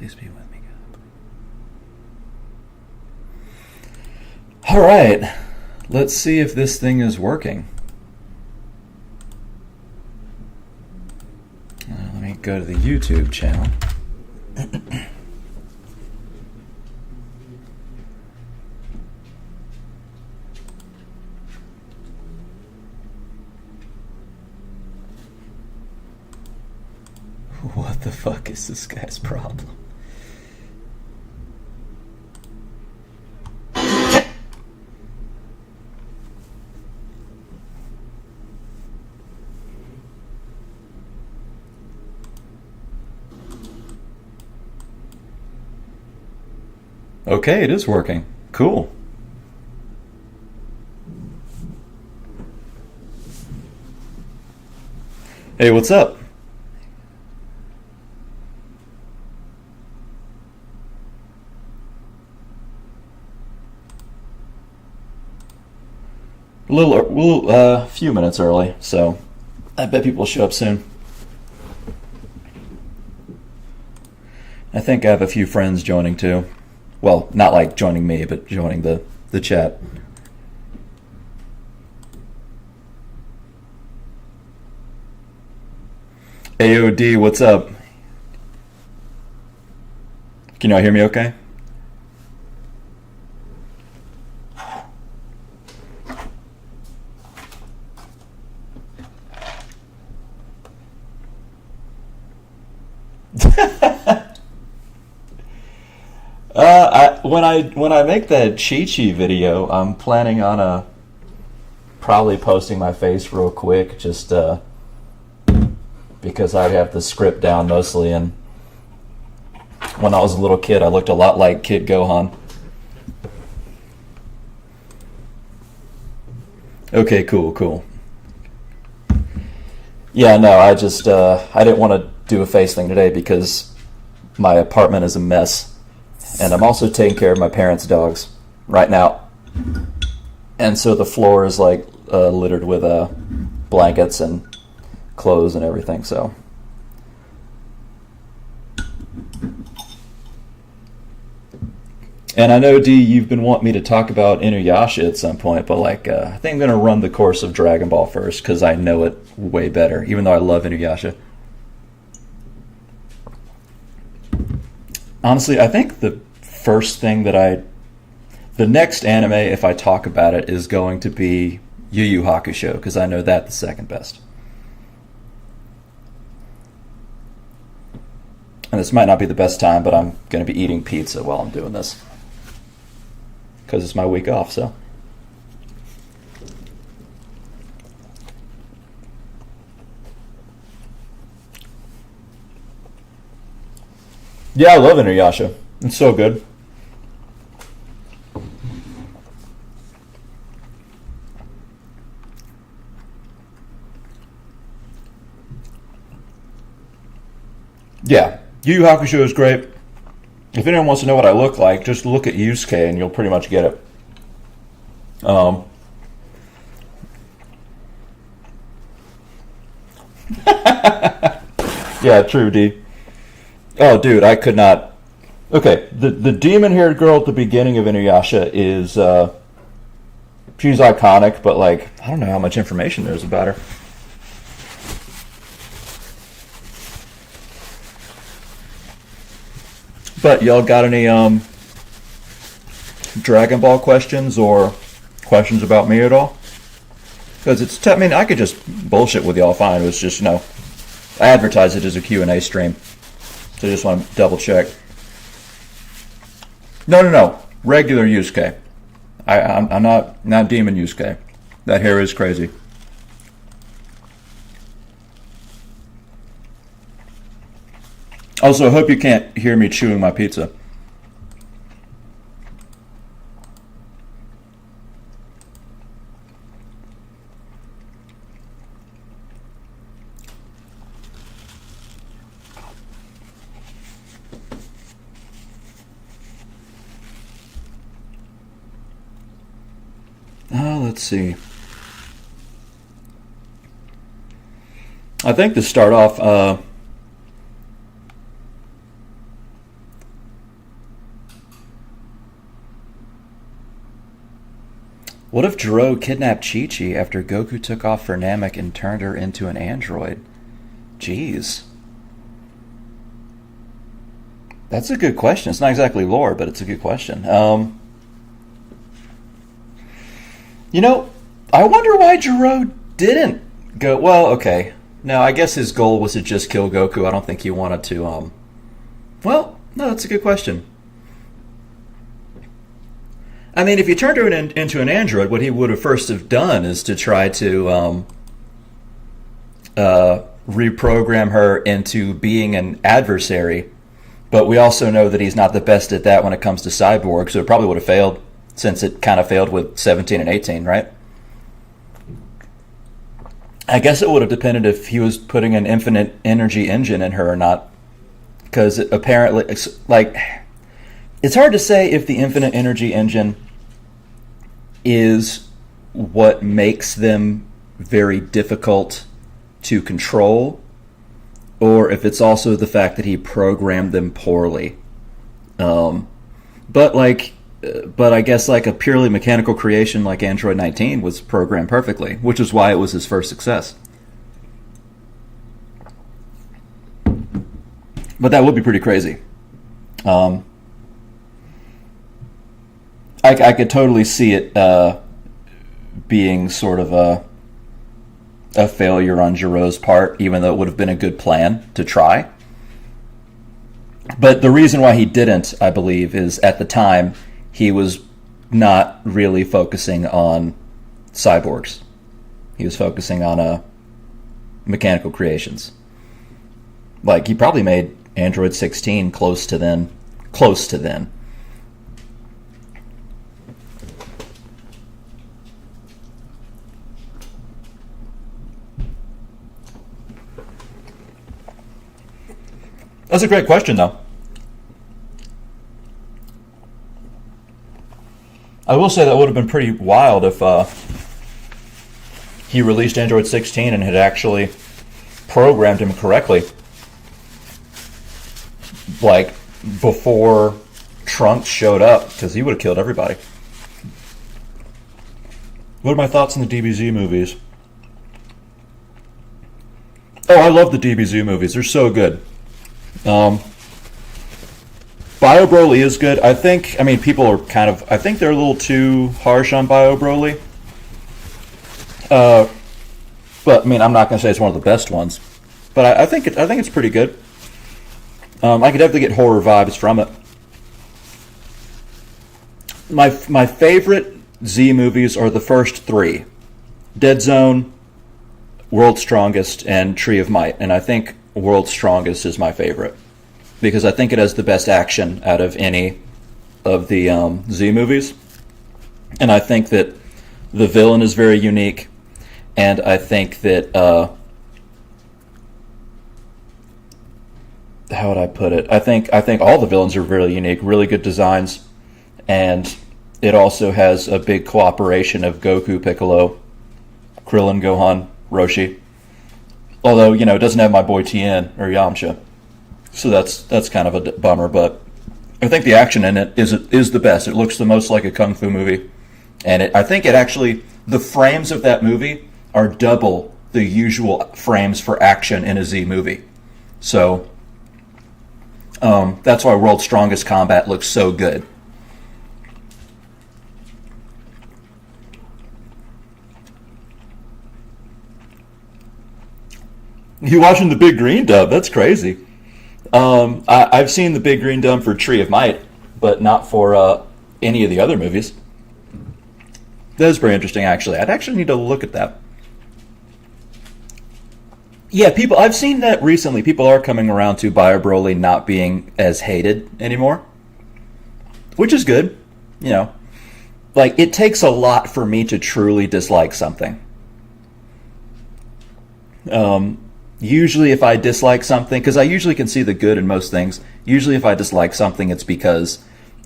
Please be with me, God. All right. Let's see if this thing is working. Let me go to the YouTube channel. What the fuck is this guy's problem? Okay, it is working. Cool. Hey, what's up? A few minutes early, so I bet people will show up soon. I think I have a few friends joining too. Well, not like joining me, but joining the chat. AOD, what's up? Can y'all hear me okay? When I make that Chi-Chi video, I'm planning on probably posting my face real quick, just because I have the script down mostly, and when I was a little kid, I looked a lot like Kid Gohan. Okay, cool. Yeah, no, I just I didn't want to do a face thing today because my apartment is a mess. And I'm also taking care of my parents' dogs right now. And so the floor is like littered with blankets and clothes and everything, so. And I know, D, you've been wanting me to talk about Inuyasha at some point, but like, I think I'm going to run the course of Dragon Ball first because I know it way better, even though I love Inuyasha. Honestly, I think the first thing the next anime, if I talk about it, is going to be Yu Yu Hakusho, because I know that the second best. And this might not be the best time, but I'm going to be eating pizza while I'm doing this, because it's my week off, so. Yeah, I love Inuyasha. It's so good. Yeah, Yu Yu Hakusho is great. If anyone wants to know what I look like, just look at Yusuke and you'll pretty much get it. Yeah, true, D. Oh, dude, I could not. Okay, the demon-haired girl at the beginning of Inuyasha is she's iconic, but like I don't know how much information there's about her. But y'all got any Dragon Ball questions or questions about me at all? Because I mean, I could just bullshit with y'all fine. It was just, I advertise it as a Q&A stream. So I just want to double check. No. Regular Yusuke. I'm not Demon Yusuke. That hair is crazy. Also, I hope you can't hear me chewing my pizza. Let's see. I think to start off, What if Jiro kidnapped Chi-Chi after Goku took off for Namek and turned her into an android? Jeez. That's a good question. It's not exactly lore, but it's a good question. I wonder why Jiro didn't go... Well, okay. No, I guess his goal was to just kill Goku. I don't think he wanted to, Well, no, that's a good question. I mean, if he turned her into an android, what he would have first have done is to try to reprogram her into being an adversary. But we also know that he's not the best at that when it comes to Cyborg, so it probably would have failed, since it kind of failed with 17 and 18, right? I guess it would have depended if he was putting an infinite energy engine in her or not. Because apparently, it's hard to say if the infinite energy engine is what makes them very difficult to control, or if it's also the fact that he programmed them poorly. But I guess like a purely mechanical creation like Android 19 was programmed perfectly, which is why it was his first success. But that would be pretty crazy. I could totally see it being sort of a failure on Jiro's part, even though it would have been a good plan to try. But the reason why he didn't, I believe, is at the time he was not really focusing on cyborgs. He was focusing on mechanical creations. Like, he probably made Android 16 close to then. That's a great question, though. I will say that would have been pretty wild if he released Android 16 and had actually programmed him correctly. Like, before Trunks showed up, because he would have killed everybody. What are my thoughts on the DBZ movies? Oh, I love the DBZ movies. They're so good. Bio Broly is good. I think people are I think they're a little too harsh on Bio Broly. But I'm not going to say it's one of the best ones. But I think it's pretty good. I could definitely get horror vibes from it. My favorite Z movies are the first three: Dead Zone, World's Strongest, and Tree of Might. And I think World's Strongest is my favorite because I think it has the best action out of any of the Z movies. And I think that the villain is very unique. And I think that how would I put it? I think all the villains are really unique, really good designs, and it also has a big cooperation of Goku, Piccolo, Krillin, Gohan, Roshi. Although, it doesn't have my boy Tien or Yamcha, so that's kind of a bummer. But I think the action in it is the best. It looks the most like a kung fu movie, and I think it actually, the frames of that movie are double the usual frames for action in a Z movie. So that's why World's Strongest combat looks so good. You watching the Big Green dub? That's crazy. I've seen the Big Green dub for Tree of Might, but not for any of the other movies. That is pretty interesting, actually. I'd actually need to look at that. Yeah, I've seen that recently. People are coming around to Bio Broly not being as hated anymore, which is good. Like, it takes a lot for me to truly dislike something. Usually if I dislike something, because I usually can see the good in most things, usually if I dislike something, it's because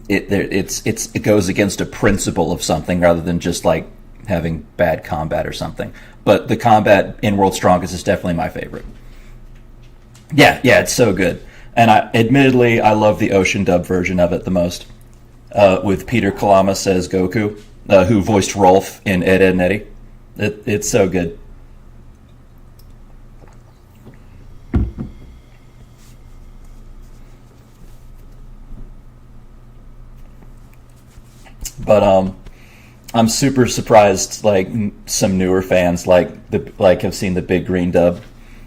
it goes against a principle of something rather than just like having bad combat or something. But the combat in World's Strongest is definitely my favorite. Yeah, it's so good. And admittedly, I love the Ocean dub version of it the most, with Peter Kalamas as Goku. who voiced Rolf in Ed, Ed and Eddie. It's so good. But I'm super surprised. Like some newer fans, have seen the Big Green Dub,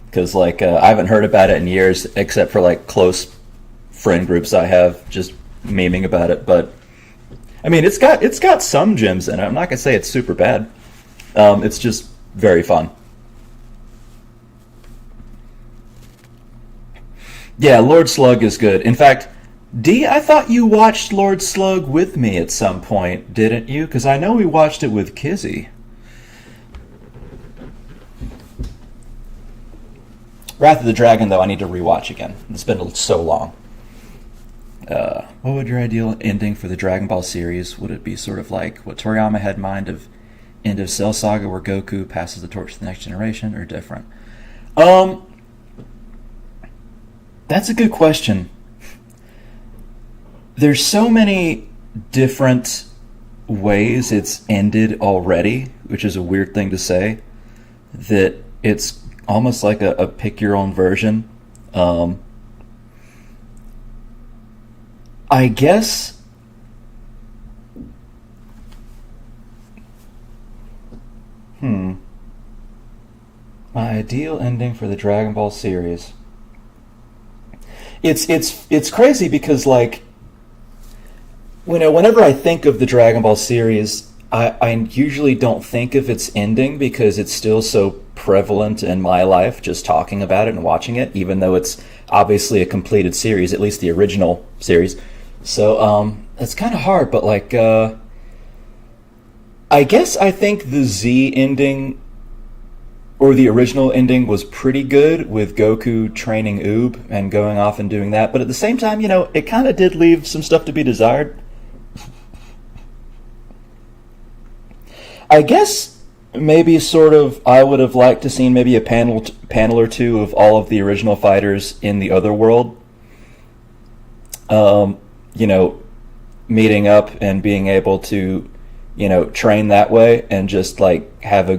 because I haven't heard about it in years, except for like close friend groups I have just memeing about it. But I mean, it's got some gems in it. I'm not gonna say it's super bad. It's just very fun. Yeah, Lord Slug is good. In fact, D, I thought you watched Lord Slug with me at some point, didn't you? Because I know we watched it with Kizzy. Wrath of the Dragon, though, I need to rewatch again. It's been so long. What would your ideal ending for the Dragon Ball series? Would it be sort of like what Toriyama had in mind of end of Cell Saga, where Goku passes the torch to the next generation, or different? That's a good question. There's so many different ways it's ended already, which is a weird thing to say, that it's almost like a pick your own version. I guess my ideal ending for the Dragon Ball series. It's crazy because whenever I think of the Dragon Ball series, I usually don't think of its ending because it's still so prevalent in my life, just talking about it and watching it, even though it's obviously a completed series, at least the original series. So it's kind of hard, but I guess I think the Z ending, or the original ending, was pretty good, with Goku training Oob and going off and doing that. But at the same time, it kind of did leave some stuff to be desired. I guess maybe sort of I would have liked to seen maybe a panel or two of all of the original fighters in the other world. Meeting up and being able to, train that way and just have a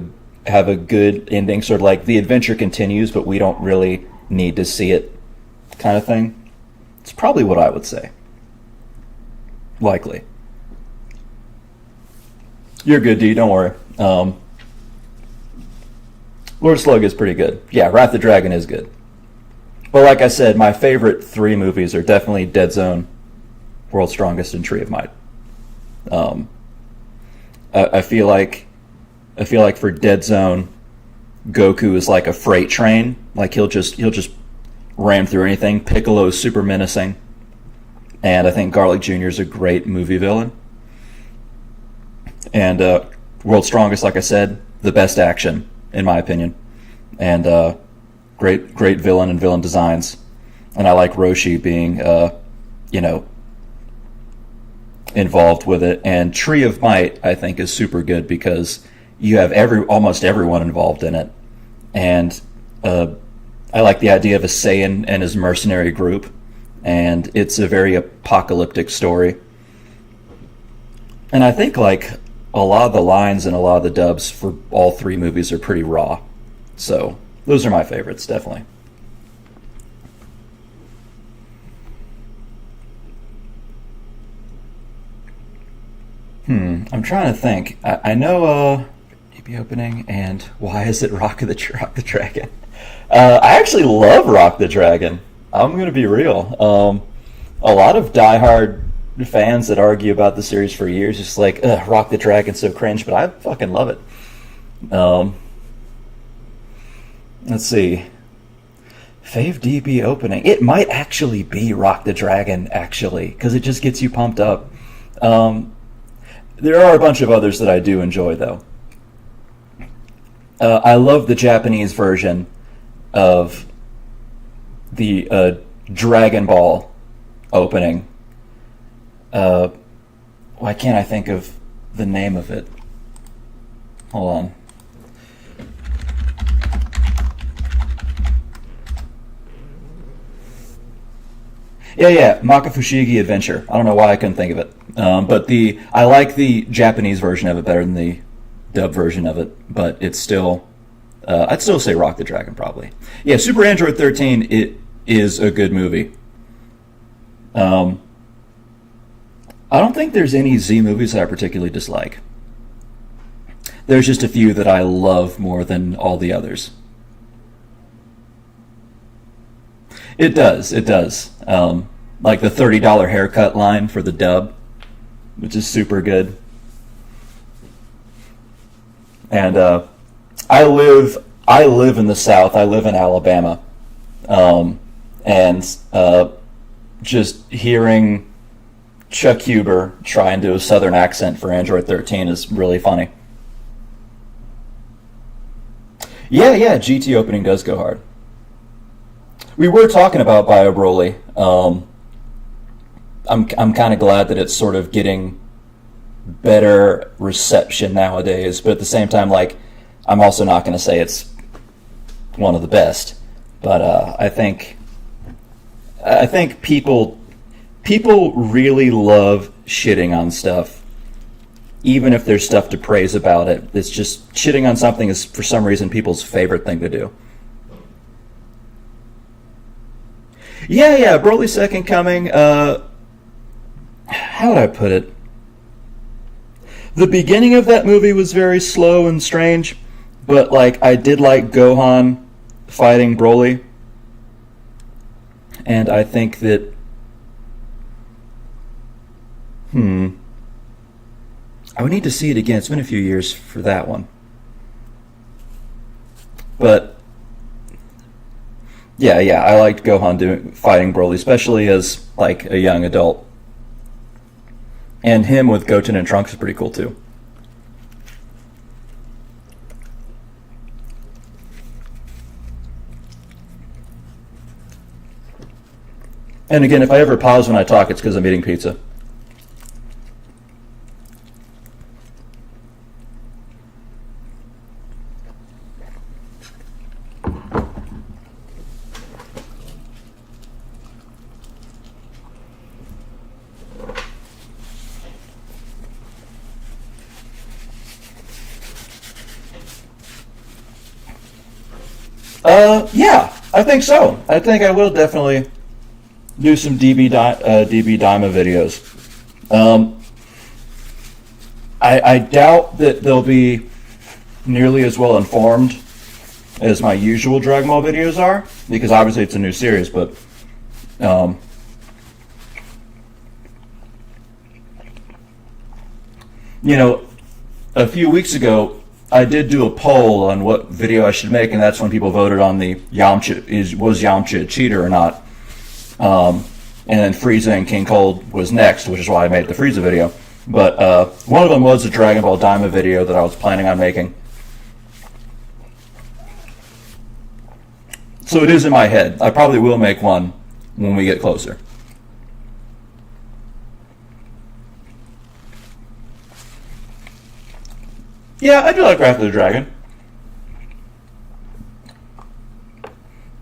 good ending, sort of like the adventure continues, but we don't really need to see it, kind of thing. It's probably what I would say. Likely. You're good, D. Don't worry. Lord Slug is pretty good. Yeah, Wrath of the Dragon is good. But like I said, my favorite 3 movies are definitely Dead Zone, World's Strongest, and Tree of Might. I feel like for Dead Zone, Goku is like a freight train. Like he'll just ram through anything. Piccolo's super menacing, and I think Garlic Jr. is a great movie villain. And World's Strongest, like I said, the best action in my opinion, and great villain and villain designs. And I like Roshi being involved with it. And Tree of Might, I think, is super good because you have almost everyone involved in it. And I like the idea of a Saiyan and his mercenary group, and it's a very apocalyptic story. And I think a lot of the lines and a lot of the dubs for all 3 movies are pretty raw. So those are my favorites, definitely. I'm trying to think. I know maybe opening, and why is it Rock the Dragon? I actually love Rock the Dragon. I'm going to be real. A lot of diehard fans that argue about the series for years, just Rock the Dragon's so cringe, but I fucking love it. Let's see. Fave DB opening. It might actually be Rock the Dragon, actually, because it just gets you pumped up. There are a bunch of others that I do enjoy, though. I love the Japanese version of the Dragon Ball opening. Why can't I think of the name of it? Hold on. Yeah, Makafushigi Adventure. I don't know why I couldn't think of it. But I like the Japanese version of it better than the dub version of it. But it's still, I'd still say Rock the Dragon probably. Yeah, Super Android 13. It is a good movie. I don't think there's any Z movies that I particularly dislike. There's just a few that I love more than all the others. It does. Like the $30 haircut line for the dub, which is super good. And I live in the South. I live in Alabama, and just hearing Chuck Huber try and do a Southern accent for Android 13 is really funny. Yeah, GT opening does go hard. We were talking about Bio Broly. I'm kind of glad that it's sort of getting better reception nowadays, but at the same time, like, I'm also not going to say it's one of the best. But I think people really love shitting on stuff, even if there's stuff to praise about it. It's just shitting on something is for some reason people's favorite thing to do. Yeah, Broly's Second Coming. How would I put it? The beginning of that movie was very slow and strange, but like I did like Gohan fighting Broly, and I think that I would need to see it again. It's been a few years for that one, but yeah, I liked Gohan fighting Broly, especially as like a young adult. And him with Goten and Trunks is pretty cool too. And again, if I ever pause when I talk, it's because I'm eating pizza. Yeah, I think so. I think I will definitely do some DB Daima videos. I doubt that they'll be nearly as well informed as my usual Dragon Ball videos are, because obviously it's a new series, but you know, a few weeks ago, I did do a poll on what video I should make, and that's when people voted on the was Yamcha a cheater or not. And then Frieza and King Cold was next, which is why I made the Frieza video. But one of them was a Dragon Ball Daima video that I was planning on making. So it is in my head. I probably will make one when we get closer. Yeah, I do like Wrath of the Dragon.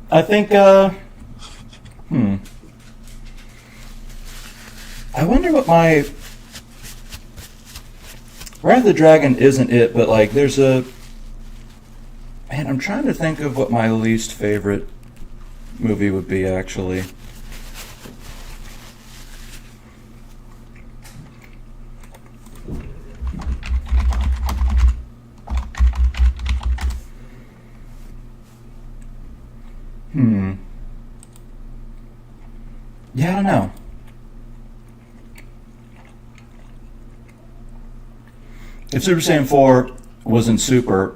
I think, I wonder what my... Wrath of the Dragon isn't it, but like there's a... Man, I'm trying to think of what my least favorite movie would be, actually. Yeah, I don't know. If Super Saiyan 4 wasn't Super,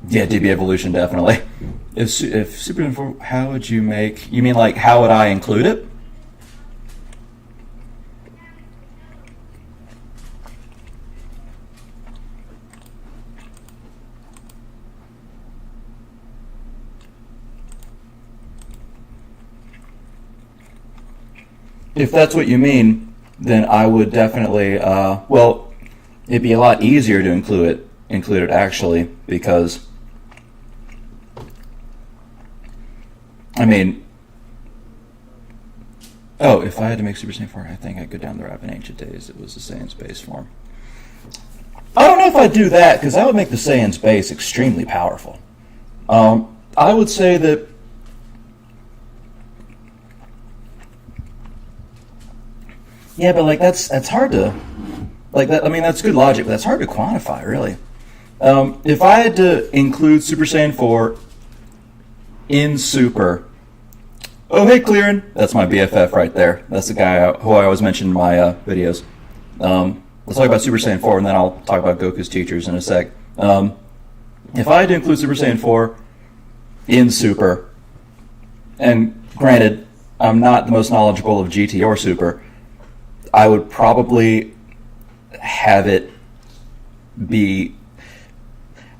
yeah, DB Evolution definitely. If Super Saiyan 4, how would you make? You mean like how would I include it? If that's what you mean, then I would definitely, well, it'd be a lot easier to include it actually, because, I mean, Oh, if I had to make Super Saiyan 4, I think I'd go down the route in ancient days. It was the Saiyan's base form. I don't know if I'd do that, because that would make the Saiyan's base extremely powerful. I would say that yeah, but like that's hard to like that. I mean, that's good logic, but that's hard to quantify, really. If I had to include Super Saiyan 4 in Super, oh hey, Clearin, that's my BFF right there. That's the guy who I always mention in my videos. Let's talk about Super Saiyan 4, and then I'll talk about Goku's teachers in a sec. If I had to include Super Saiyan 4 in Super, and granted, I'm not the most knowledgeable of GT or Super, I would probably have it be,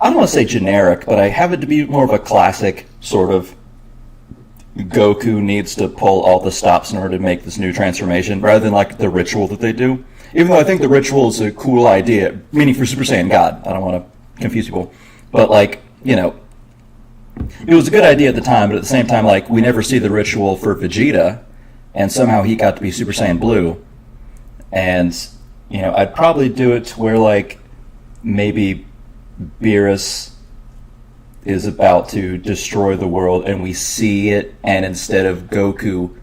I don't want to say generic, but I have it to be more of a classic sort of Goku needs to pull all the stops in order to make this new transformation, rather than like the ritual that they do. Even though I think the ritual is a cool idea, meaning for Super Saiyan God. I don't want to confuse people. But like, you know, it was a good idea at the time, but at the same time, like, we never see the ritual for Vegeta, and somehow he got to be Super Saiyan Blue. And, you know, I'd probably do it to where, like, maybe Beerus is about to destroy the world, and we see it, and instead of Goku,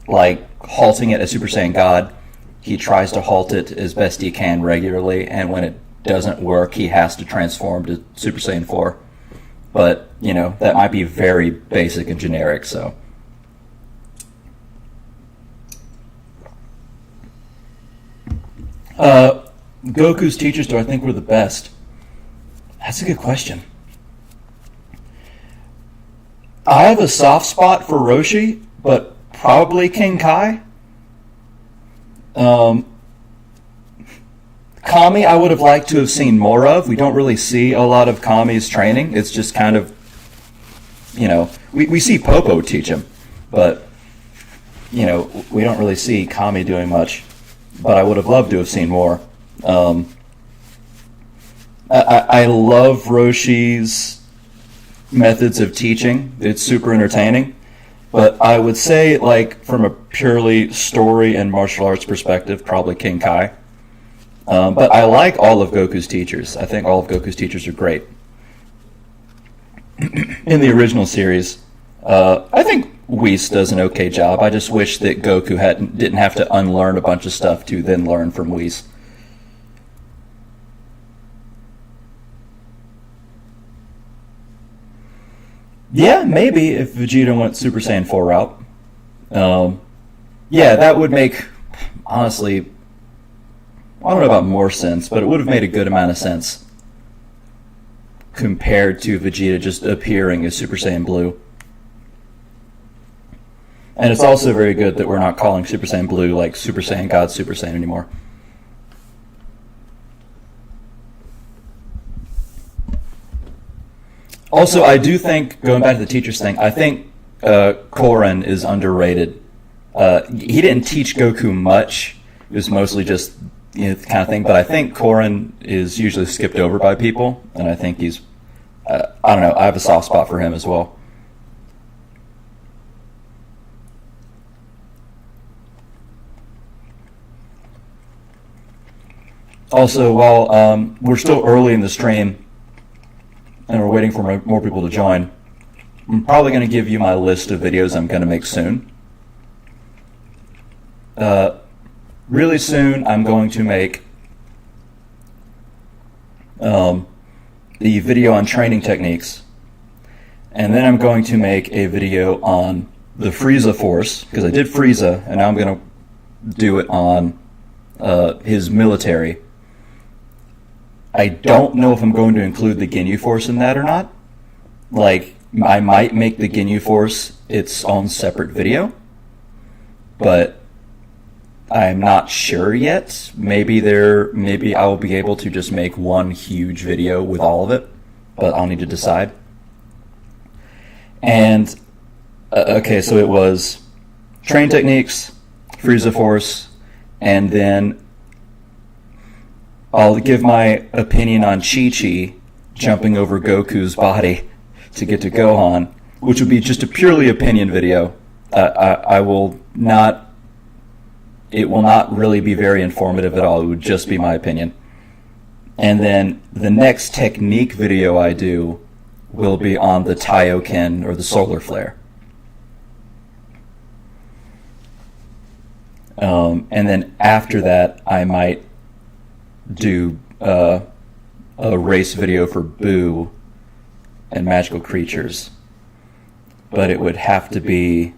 like, halting it as Super Saiyan God, he tries to halt it as best he can regularly, and when it doesn't work, he has to transform to Super Saiyan 4. But, you know, that might be very basic and generic, so. Goku's teachers, do I think were the best? That's a good question. I have a soft spot for Roshi, but probably King Kai. Kami, I would have liked to have seen more of. We don't really see a lot of Kami's training. It's just kind of, you know, we see Popo teach him, but, you know, we don't really see Kami doing much. But I would have loved to have seen more. I love Roshi's methods of teaching. It's super entertaining. But I would say, like, from a purely story and martial arts perspective, probably King Kai. But I like all of Goku's teachers. I think all of Goku's teachers are great. In the original series, I think Whis does an okay job. I just wish that Goku didn't have to unlearn a bunch of stuff to then learn from Whis. Yeah, maybe if Vegeta went Super Saiyan 4 route. Yeah, that would make, honestly, I don't know about more sense, but it would have made a good amount of sense compared to Vegeta just appearing as Super Saiyan Blue. And it's also very good that we're not calling Super Saiyan Blue like Super Saiyan God Super Saiyan anymore. Also, I do think, going back to the teachers thing, I think Korin is underrated. He didn't teach Goku much. It was mostly just, you know, the kind of thing. But I think Korin is usually skipped over by people, and I think he's, I don't know, I have a soft spot for him as well. Also, while we're still early in the stream, and we're waiting for more people to join, I'm probably going to give you my list of videos I'm going to make soon. Really soon, I'm going to make the video on training techniques, and then I'm going to make a video on the Frieza Force, because I did Frieza, and now I'm going to do it on his military. I don't know if I'm going to include the Ginyu Force in that or not. Like, I might make the Ginyu Force its own separate video, but I'm not sure yet. Maybe I'll be able to just make one huge video with all of it, but I'll need to decide. And, okay, so it was train techniques, Frieza Force, and then I'll give my opinion on Chi-Chi jumping over Goku's body to get to Gohan, which would be just a purely opinion video. I will not. It will not really be very informative at all. It would just be my opinion. And then the next technique video I do will be on the Taioken, or the solar flare. And then after that, I might do a race video for Boo and magical creatures. But it would have to be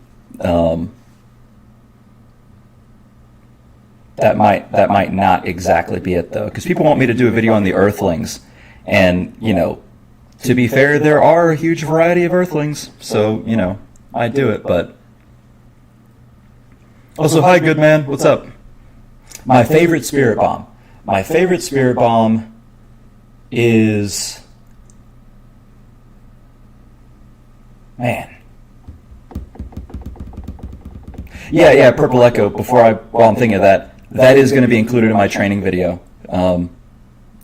that might not exactly be it, though, because people want me to do a video on the Earthlings, and to be fair, there are a huge variety of Earthlings, so I do it. But also, hi, good man, what's up? My favorite spirit bomb. My favorite spirit bomb is, man. Yeah, Purple Echo. While I'm thinking of that is going to be included in my training video. I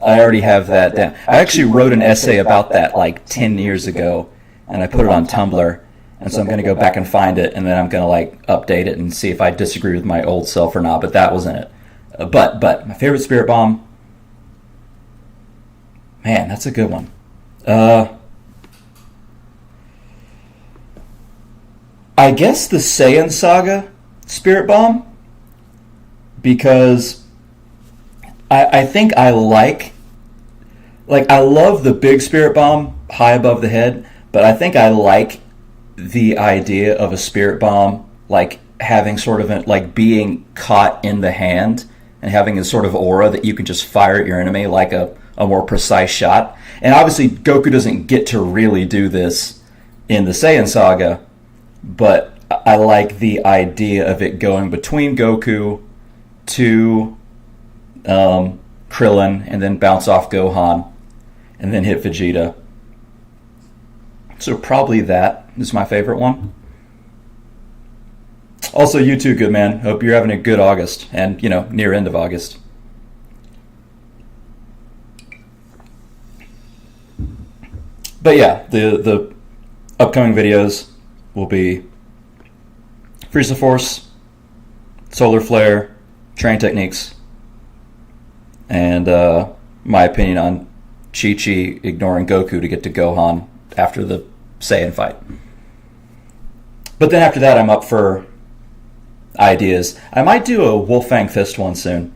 already have that down. I actually wrote an essay about that like 10 years ago, and I put it on Tumblr. And so I'm going to go back and find it, and then I'm going to like update it and see if I disagree with my old self or not. But that wasn't it. But my favorite spirit bomb, man, that's a good one. I guess the Saiyan Saga spirit bomb, because I think I love the big spirit bomb high above the head, but I think I like the idea of a spirit bomb like having sort of like being caught in the hand and having a sort of aura that you can just fire at your enemy like a more precise shot. And obviously Goku doesn't get to really do this in the Saiyan Saga, but I like the idea of it going between Goku to Krillin and then bounce off Gohan and then hit Vegeta. So probably that is my favorite one. Also, you too, good man. Hope you're having a good August and, near end of August. But yeah, the upcoming videos will be Frieza Force, Solar Flare, training techniques, and my opinion on Chi-Chi ignoring Goku to get to Gohan after the Saiyan fight. But then after that, I'm up for ideas. I might do a Wolfang Fist one soon.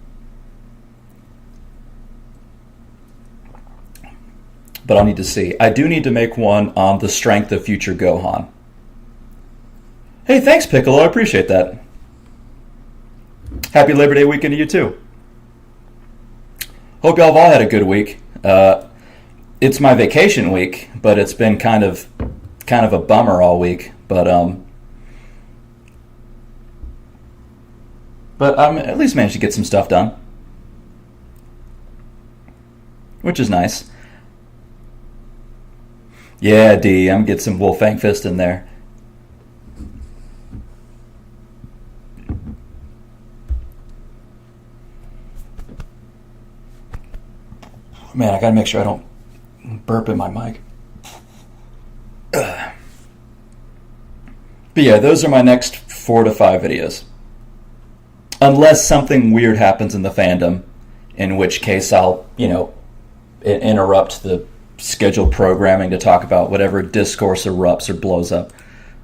But I'll need to see. I do need to make one on the strength of future Gohan. Hey, thanks, Piccolo. I appreciate that. Happy Labor Day weekend to you, too. Hope y'all have all had a good week. It's my vacation week, but it's been kind of a bummer all week. But I'm at least managed to get some stuff done, which is nice. Yeah, D, I'm gonna get some Wolfang Fist in there. Man, I gotta make sure I don't burp in my mic. But yeah, those are my next 4 to 5 videos. Unless something weird happens in the fandom, in which case I'll, interrupt the scheduled programming to talk about whatever discourse erupts or blows up.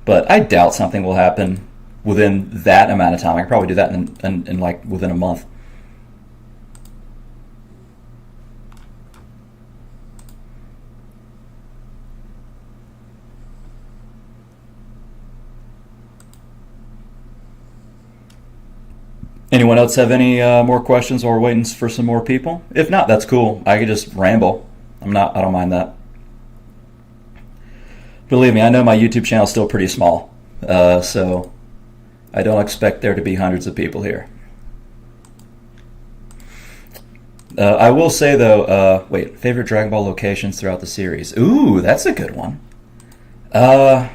But I doubt something will happen within that amount of time. I could probably do that in like within a month. Anyone else have any more questions, or waiting for some more people? If not, that's cool. I could just ramble. I don't mind that. Believe me, I know my YouTube channel is still pretty small, so I don't expect there to be hundreds of people here. I will say though, favorite Dragon Ball locations throughout the series. Ooh, that's a good one. Damn.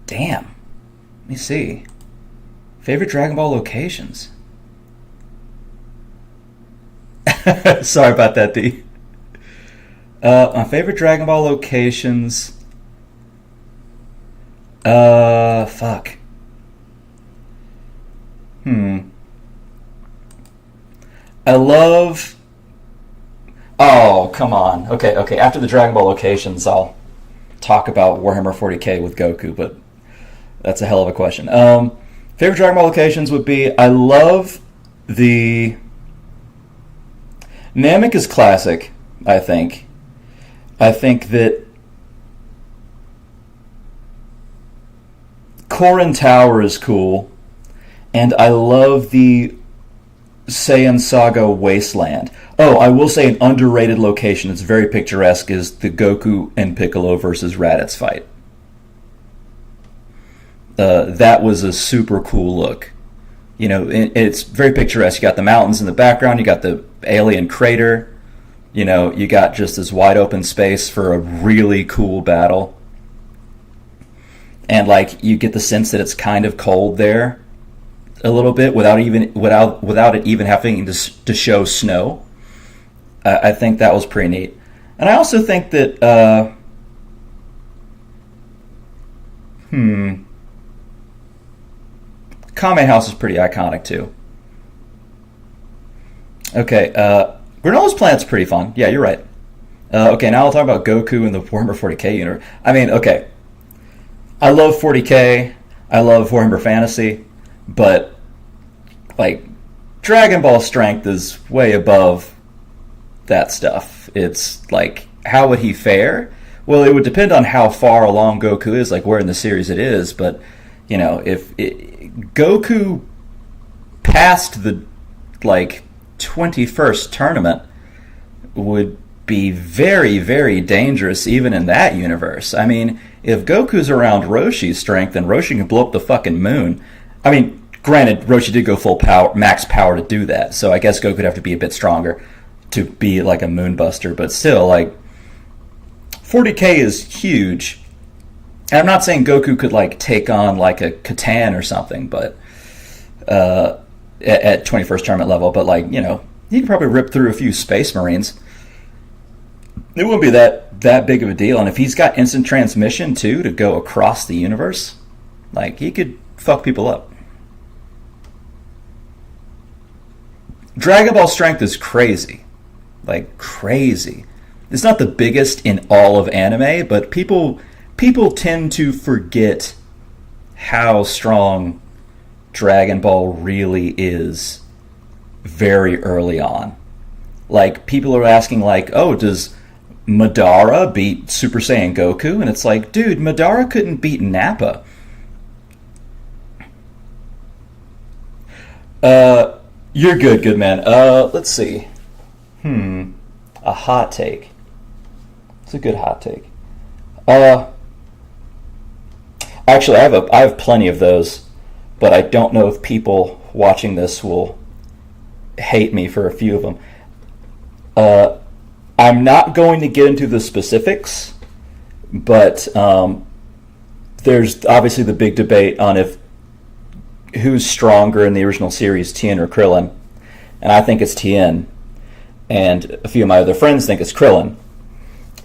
Let me see. Favorite Dragon Ball locations. Sorry about that, D. My favorite Dragon Ball locations. Fuck. Hmm. I love. Oh, come on. Okay, okay. After the Dragon Ball locations, I'll talk about Warhammer 40k with Goku, but that's a hell of a question. Favorite Dragon Ball locations would be, I love the Namek is classic. I think. I think that Korin Tower is cool, and I love the Saiyan Saga Wasteland. Oh, I will say an underrated location that's very picturesque is the Goku and Piccolo versus Raditz fight. That was a super cool look. You know, it's very picturesque. You got the mountains in the background, you got the alien crater, you know, you got just this wide open space for a really cool battle. And like you get the sense that it's kind of cold there a little bit without it even having to show snow. I think that was pretty neat. And I also think that Kame House is pretty iconic too. Okay, Granola's Planet's pretty fun. Yeah, you're right. Okay, now I'll talk about Goku and the Warhammer 40k universe. I mean, okay, I love 40k. I love Warhammer Fantasy, but like Dragon Ball strength is way above that stuff. It's like, how would he fare? Well, it would depend on how far along Goku is, like where in the series it is. But you know, if Goku past the like 21st tournament would be very, very dangerous even in that universe. I mean, if Goku's around Roshi's strength, then Roshi can blow up the fucking moon. I mean, granted, Roshi did go full power, max power to do that, so I guess Goku would have to be a bit stronger to be like a moonbuster, but still, like, 40k is huge. And I'm not saying Goku could like take on like a Catan or something, but at 21st tournament level, but like, you know, he could probably rip through a few Space Marines. It wouldn't be that big of a deal. And if he's got instant transmission too to go across the universe, like he could fuck people up. Dragon Ball strength is crazy. Like crazy. It's not the biggest in all of anime, but people tend to forget how strong Dragon Ball really is very early on. Like, people are asking, like, oh, does Madara beat Super Saiyan Goku? And it's like, dude, Madara couldn't beat Nappa. You're good man. Let's see. A hot take. It's a good hot take. Actually, I have plenty of those, but I don't know if people watching this will hate me for a few of them. I'm not going to get into the specifics, but there's obviously the big debate on if who's stronger in the original series, Tien or Krillin, and I think it's Tien, and a few of my other friends think it's Krillin,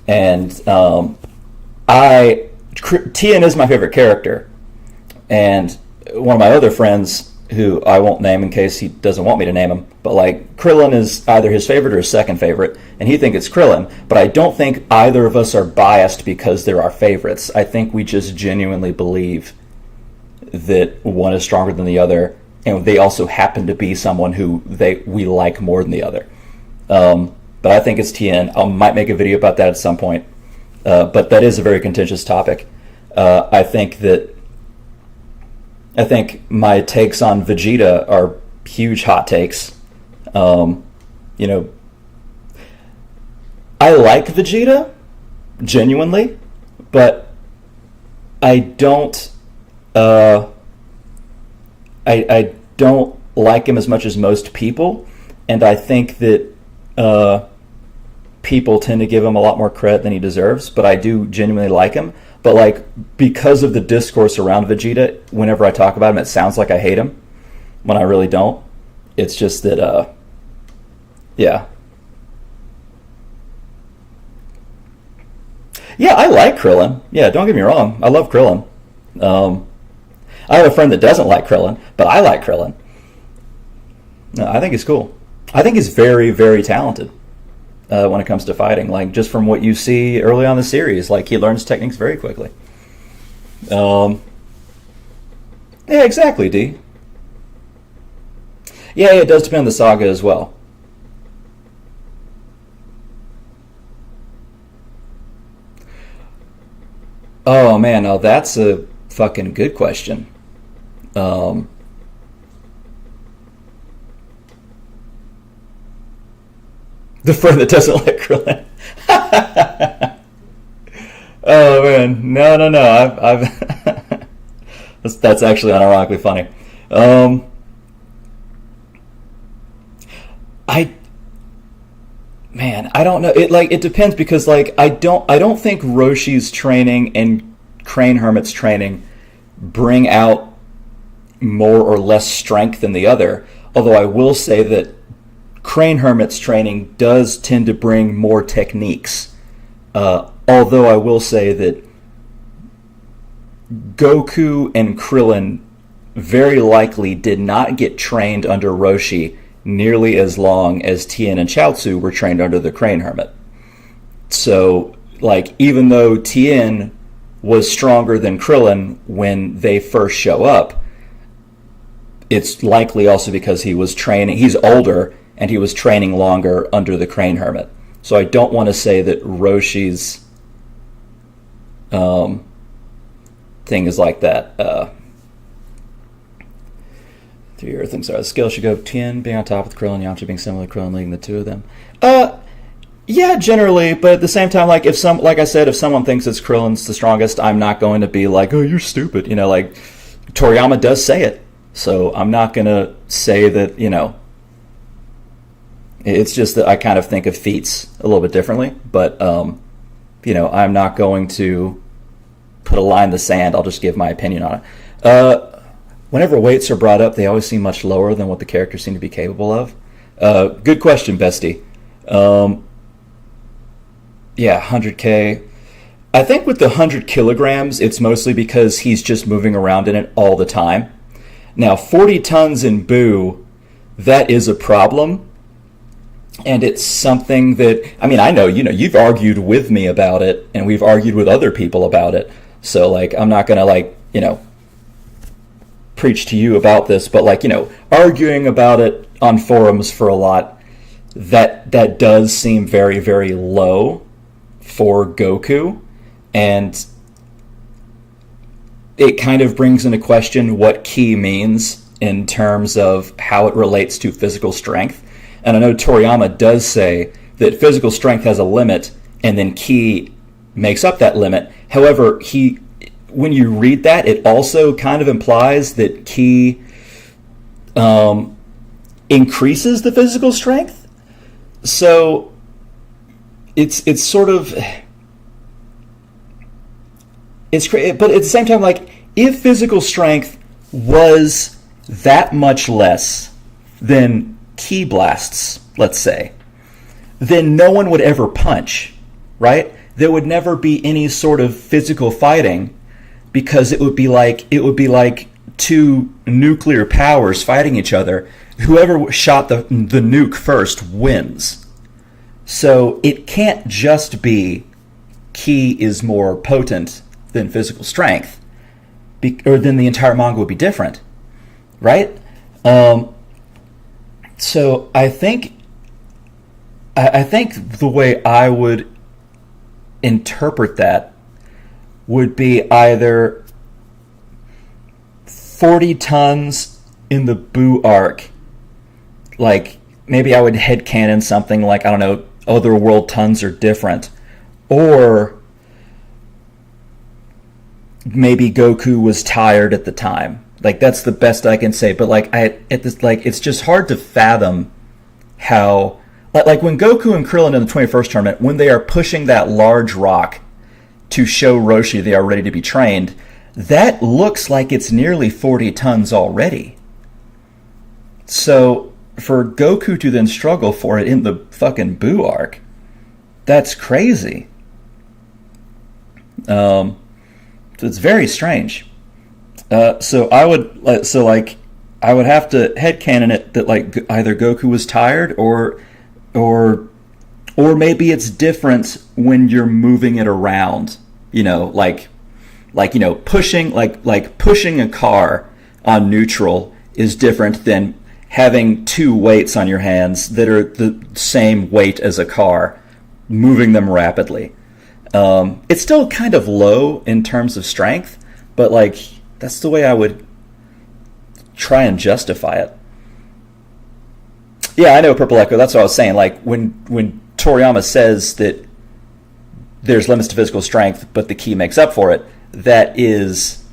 and Tien is my favorite character, and one of my other friends, who I won't name in case he doesn't want me to name him, but like Krillin is either his favorite or his second favorite, and he thinks it's Krillin, but I don't think either of us are biased because they're our favorites. I think we just genuinely believe that one is stronger than the other, and they also happen to be someone who we like more than the other. But I think it's Tien. I might make a video about that at some point. But that is a very contentious topic. I think my takes on Vegeta are huge hot takes. You know, I like Vegeta, genuinely, but I don't. I don't like him as much as most people, and I think that people tend to give him a lot more credit than he deserves, but I do genuinely like him. But like, because of the discourse around Vegeta, whenever I talk about him, it sounds like I hate him when I really don't. It's just that yeah, I like Krillin. Yeah, don't get me wrong, I love Krillin. Um, I have a friend that doesn't like Krillin, but I like Krillin. No, I think he's cool. I think he's very, very talented when it comes to fighting. Like, just from what you see early on in the series, like, he learns techniques very quickly. Yeah, exactly, D. Yeah, it does depend on the saga as well. Oh man, now that's a fucking good question. Um, the friend that doesn't like Krillin. Oh man, no, no, no. I've that's actually unironically funny. Um, I Man, I don't know. It depends because like I don't think Roshi's training and Crane Hermit's training bring out more or less strength than the other. Although I will say that Crane Hermit's training does tend to bring more techniques. Although I will say that Goku and Krillin very likely did not get trained under Roshi nearly as long as Tien and Chaozu were trained under the Crane Hermit. So, like, even though Tien was stronger than Krillin when they first show up, it's likely also because he's older and he was training longer under the Crane Hermit. So I don't want to say that Roshi's um, thing is like that. Three Earthlings are the skill should go Tien being on top with Krillin, Yamcha being similar to Krillin, leading the two of them. Yeah, generally, but at the same time, like like I said, if someone thinks it's Krillin's the strongest, I'm not going to be like, oh, you're stupid. Like Toriyama does say it, so I'm not gonna say that. It's just that I kind of think of feats a little bit differently, but I'm not going to put a line in the sand. I'll just give my opinion on it. Whenever weights are brought up, they always seem much lower than what the characters seem to be capable of. Good question, Bestie. Yeah, 100K. I think with the 100 kilograms, it's mostly because he's just moving around in it all the time. Now, 40 tons in Boo, that is a problem. And it's something that, I know, you've argued with me about it, and we've argued with other people about it. So, like, I'm not going to, preach to you about this, but arguing about it on forums for a lot, that does seem very, very low for Goku, and it kind of brings into question what ki means in terms of how it relates to physical strength. And I know Toriyama does say that physical strength has a limit, and then ki makes up that limit. However, when you read that, it also kind of implies that ki increases the physical strength. So it's sort of it's crazy, but at the same time, like, if physical strength was that much less than ki blasts, let's say, then no one would ever punch, right? There would never be any sort of physical fighting, because it would be like two nuclear powers fighting each other. Whoever shot the nuke first wins. So it can't just be ki is more potent than physical strength, or then the entire manga would be different, right? So I think the way I would interpret that would be either 40 tons in the Boo arc. Like, maybe I would headcanon something like, I don't know, Otherworld tons are different. Or maybe Goku was tired at the time. Like, that's the best I can say. But it's just hard to fathom how, like when Goku and Krillin in the 21st tournament, when they are pushing that large rock to show Roshi they are ready to be trained, that looks like it's nearly 40 tons already. So for Goku to then struggle for it in the fucking Boo arc, that's crazy. So it's very strange. So I would so like I would have to headcanon it that like either Goku was tired or or maybe it's different when you're moving it around. You know, like you know pushing like pushing a car on neutral is different than having two weights on your hands that are the same weight as a car, moving them rapidly. It's still kind of low in terms of strength, but like that's the way I would try and justify it. Yeah, I know Purple Echo. That's what I was saying. Like when Toriyama says that there's limits to physical strength, but the key makes up for it. That is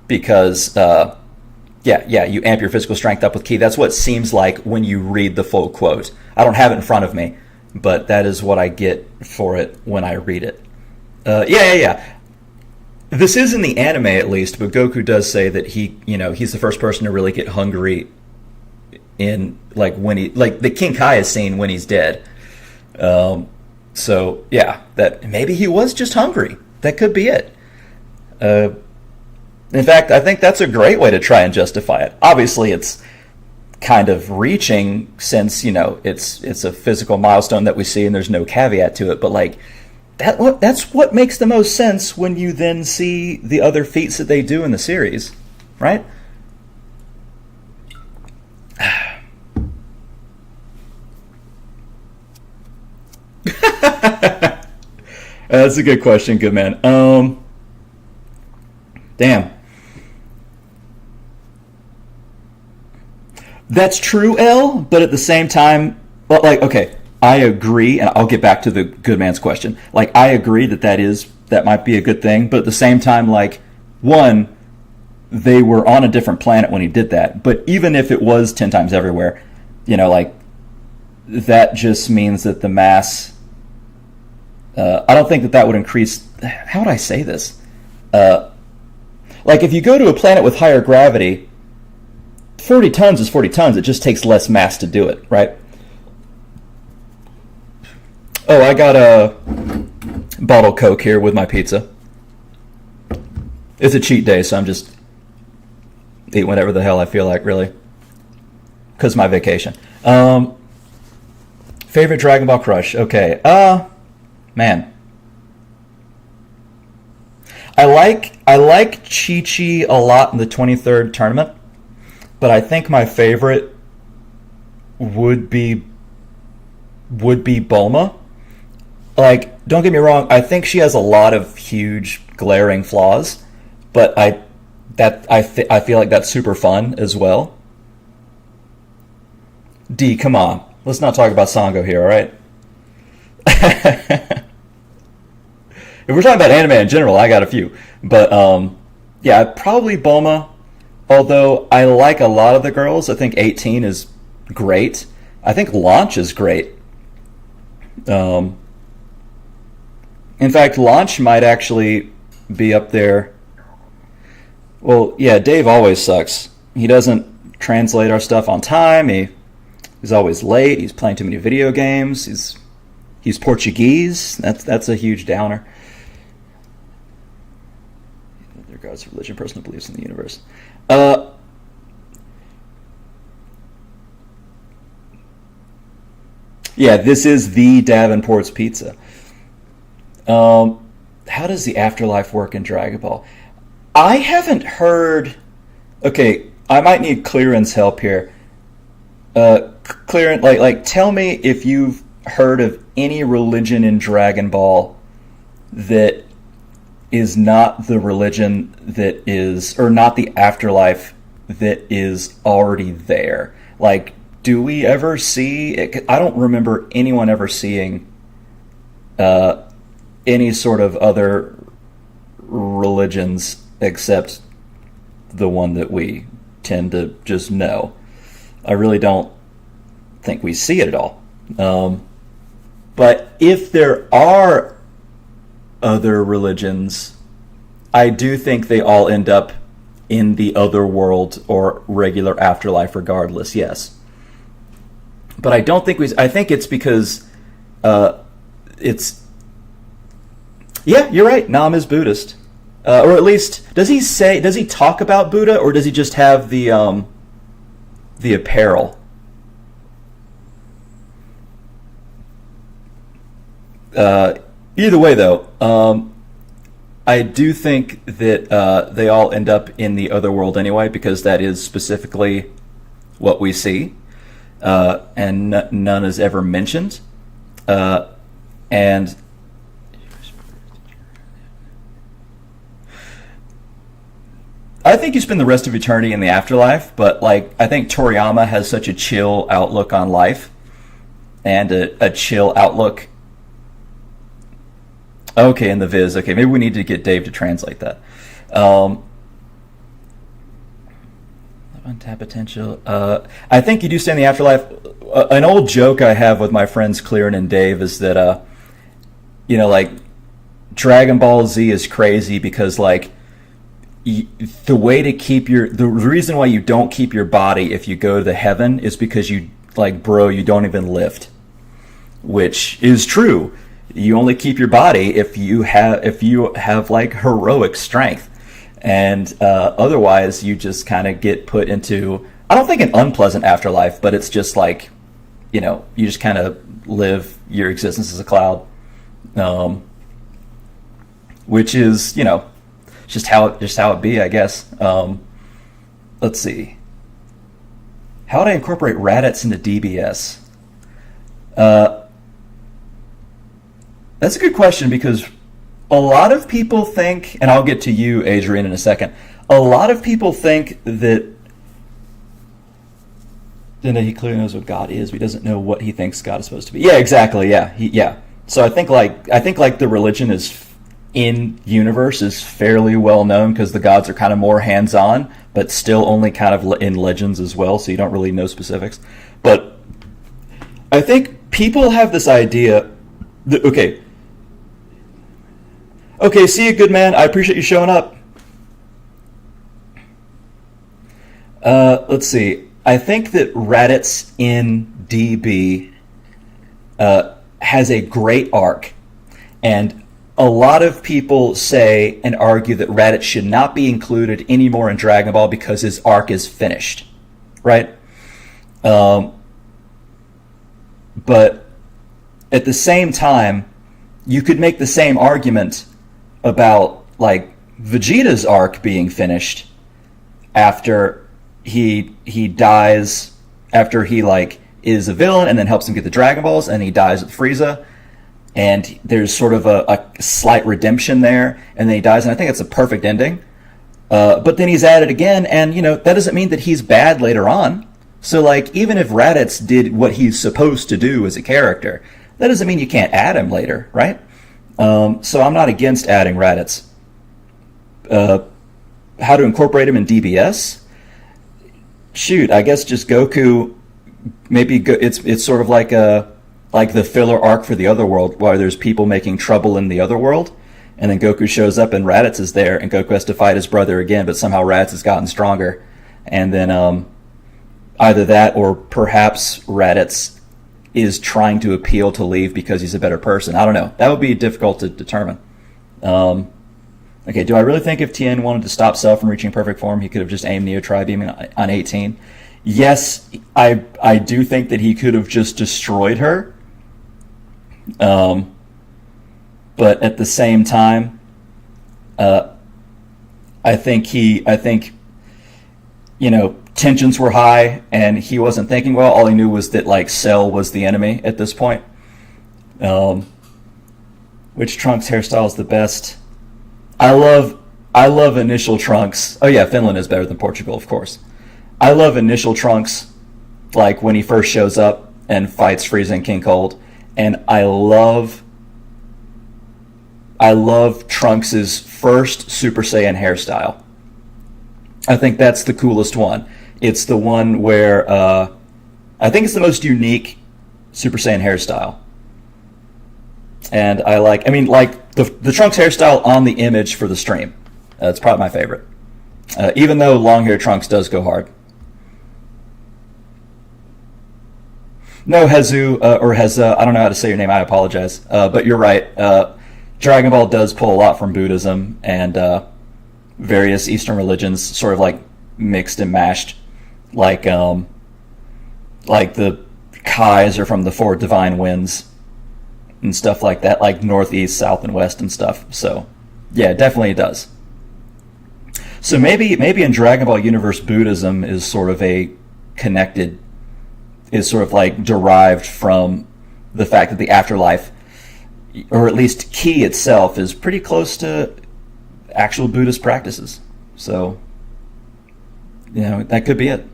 because you amp your physical strength up with ki. That's what it seems like when you read the full quote. I don't have it in front of me, but that is what I get for it when I read it. Yeah. This is in the anime at least, but Goku does say that he's the first person to really get hungry in like when he like the King Kai is seen when he's dead. So yeah, that maybe he was just hungry. That could be it. In fact, I think that's a great way to try and justify it. Obviously, it's kind of reaching since it's a physical milestone that we see, and there's no caveat to it. But like that's what makes the most sense when you then see the other feats that they do in the series, right? That's a good question, good man. Damn. That's true, L, but at the same time, well, like, okay, I agree, and I'll get back to the good man's question. Like, I agree that might be a good thing, but at the same time, like, one, they were on a different planet when he did that, but even if it was 10 times everywhere, like, that just means that the mass, I don't think that would increase, how would I say this? Like, if you go to a planet with higher gravity, 40 tons is 40 tons. It just takes less mass to do it, right? Oh, I got a bottle of Coke here with my pizza. It's a cheat day, so I'm just eating whatever the hell I feel like, really. Because my vacation. Favorite Dragon Ball crush? Okay. Man. I like Chi-Chi a lot in the 23rd tournament. But I think my favorite would be Bulma. Like, don't get me wrong, I think she has a lot of huge glaring flaws, but I feel like that's super fun as well. D, come on, let's not talk about Sango here, all right? If we're talking about anime in general, I got a few, but yeah, probably Bulma. Although I like a lot of the girls, I think 18 is great. I think Launch is great. In fact, Launch might actually be up there. Well, yeah, Dave always sucks. He doesn't translate our stuff on time. He's always late. He's playing too many video games. He's Portuguese. That's a huge downer. In regards to religion, personal beliefs in the universe. Yeah, this is the Davenport's Pizza. How does the afterlife work in Dragon Ball? I haven't heard. Okay, I might need Clearan's help here. Clearan, like, tell me if you've heard of any religion in Dragon Ball that is not the religion that is, or not the afterlife that is already there. Like, do we ever see it? I don't remember anyone ever seeing any sort of other religions except the one that we tend to just know. I really don't think we see it at all. But if there are other religions, I do think they all end up in the other world or regular afterlife regardless, yes. But I don't think I think it's because it's... Yeah, you're right, Nam is Buddhist. or at least does he talk about Buddha, or does he just have the apparel? Either way, though, I do think that they all end up in the other world anyway, because that is specifically what we see, and none is ever mentioned. And I think you spend the rest of eternity in the afterlife, but like I think Toriyama has such a chill outlook on life, and a chill outlook. Okay, in the Viz. Okay, maybe we need to get Dave to translate that. Untapped potential. I think you do stay in the afterlife. An old joke I have with my friends Clearin and Dave is that, like Dragon Ball Z is crazy because like the way to keep the reason why you don't keep your body if you go to heaven is because you don't even lift, which is true. You only keep your body if you have like heroic strength, and otherwise you just kind of get put into, I don't think an unpleasant afterlife, but it's just like, you just kind of live your existence as a cloud, which is just how it be, I guess. Let's see, how would I incorporate Raditz into DBS? That's a good question, because a lot of people think, and I'll get to you, Adrian, in a second. A lot of people think that he clearly knows what God is, but he doesn't know what he thinks God is supposed to be. Yeah, exactly. Yeah, So I think the religion is in universe is fairly well known because the gods are kind of more hands on, but still only kind of in legends as well. So you don't really know specifics. But I think people have this idea that, Okay, see you, good man. I appreciate you showing up. Let's see. I think that Raditz in DB has a great arc, and a lot of people say and argue that Raditz should not be included anymore in Dragon Ball because his arc is finished, right? But at the same time, you could make the same argument about like Vegeta's arc being finished after he dies, after he like is a villain and then helps him get the Dragon Balls, and he dies with Frieza, and there's sort of a slight redemption there, and then he dies, and I think it's a perfect ending. But then he's added again, and that doesn't mean that he's bad later on. So like even if Raditz did what he's supposed to do as a character, that doesn't mean you can't add him later, right? So I'm not against adding Raditz. How to incorporate him in DBS? Shoot, I guess just Goku. Maybe it's sort of like the filler arc for the other world, where there's people making trouble in the other world, and then Goku shows up and Raditz is there, and Goku has to fight his brother again, but somehow Raditz has gotten stronger, and then either that or perhaps Raditz is trying to appeal to leave because he's a better person. I don't know. That would be difficult to determine. Okay, do I really think if Tien wanted to stop Cell from reaching perfect form, he could have just aimed Neo Tri-Beam on 18? Yes, I do think that he could have just destroyed her. But at the same time, I think tensions were high, and he wasn't thinking well. All he knew was that like Cell was the enemy at this point. Which Trunks hairstyle is the best? I love initial Trunks. Oh yeah, Finland is better than Portugal, of course. I love initial Trunks, like when he first shows up and fights Frieza and King Cold, and I love Trunks' first Super Saiyan hairstyle. I think that's the coolest one. It's the one where I think it's the most unique Super Saiyan hairstyle. And I like the Trunks hairstyle on the image for the stream. It's probably my favorite. Even though long hair Trunks does go hard. No, Hezu, or Heza, I don't know how to say your name, I apologize. But you're right. Dragon Ball does pull a lot from Buddhism, and various Eastern religions sort of like mixed and mashed, like the Kais are from the four divine winds and stuff like that, like northeast, south, and west and stuff. So yeah, definitely it does. So maybe in Dragon Ball Universe, Buddhism is sort of like derived from the fact that the afterlife, or at least Ki itself, is pretty close to actual Buddhist practices. So, that could be it.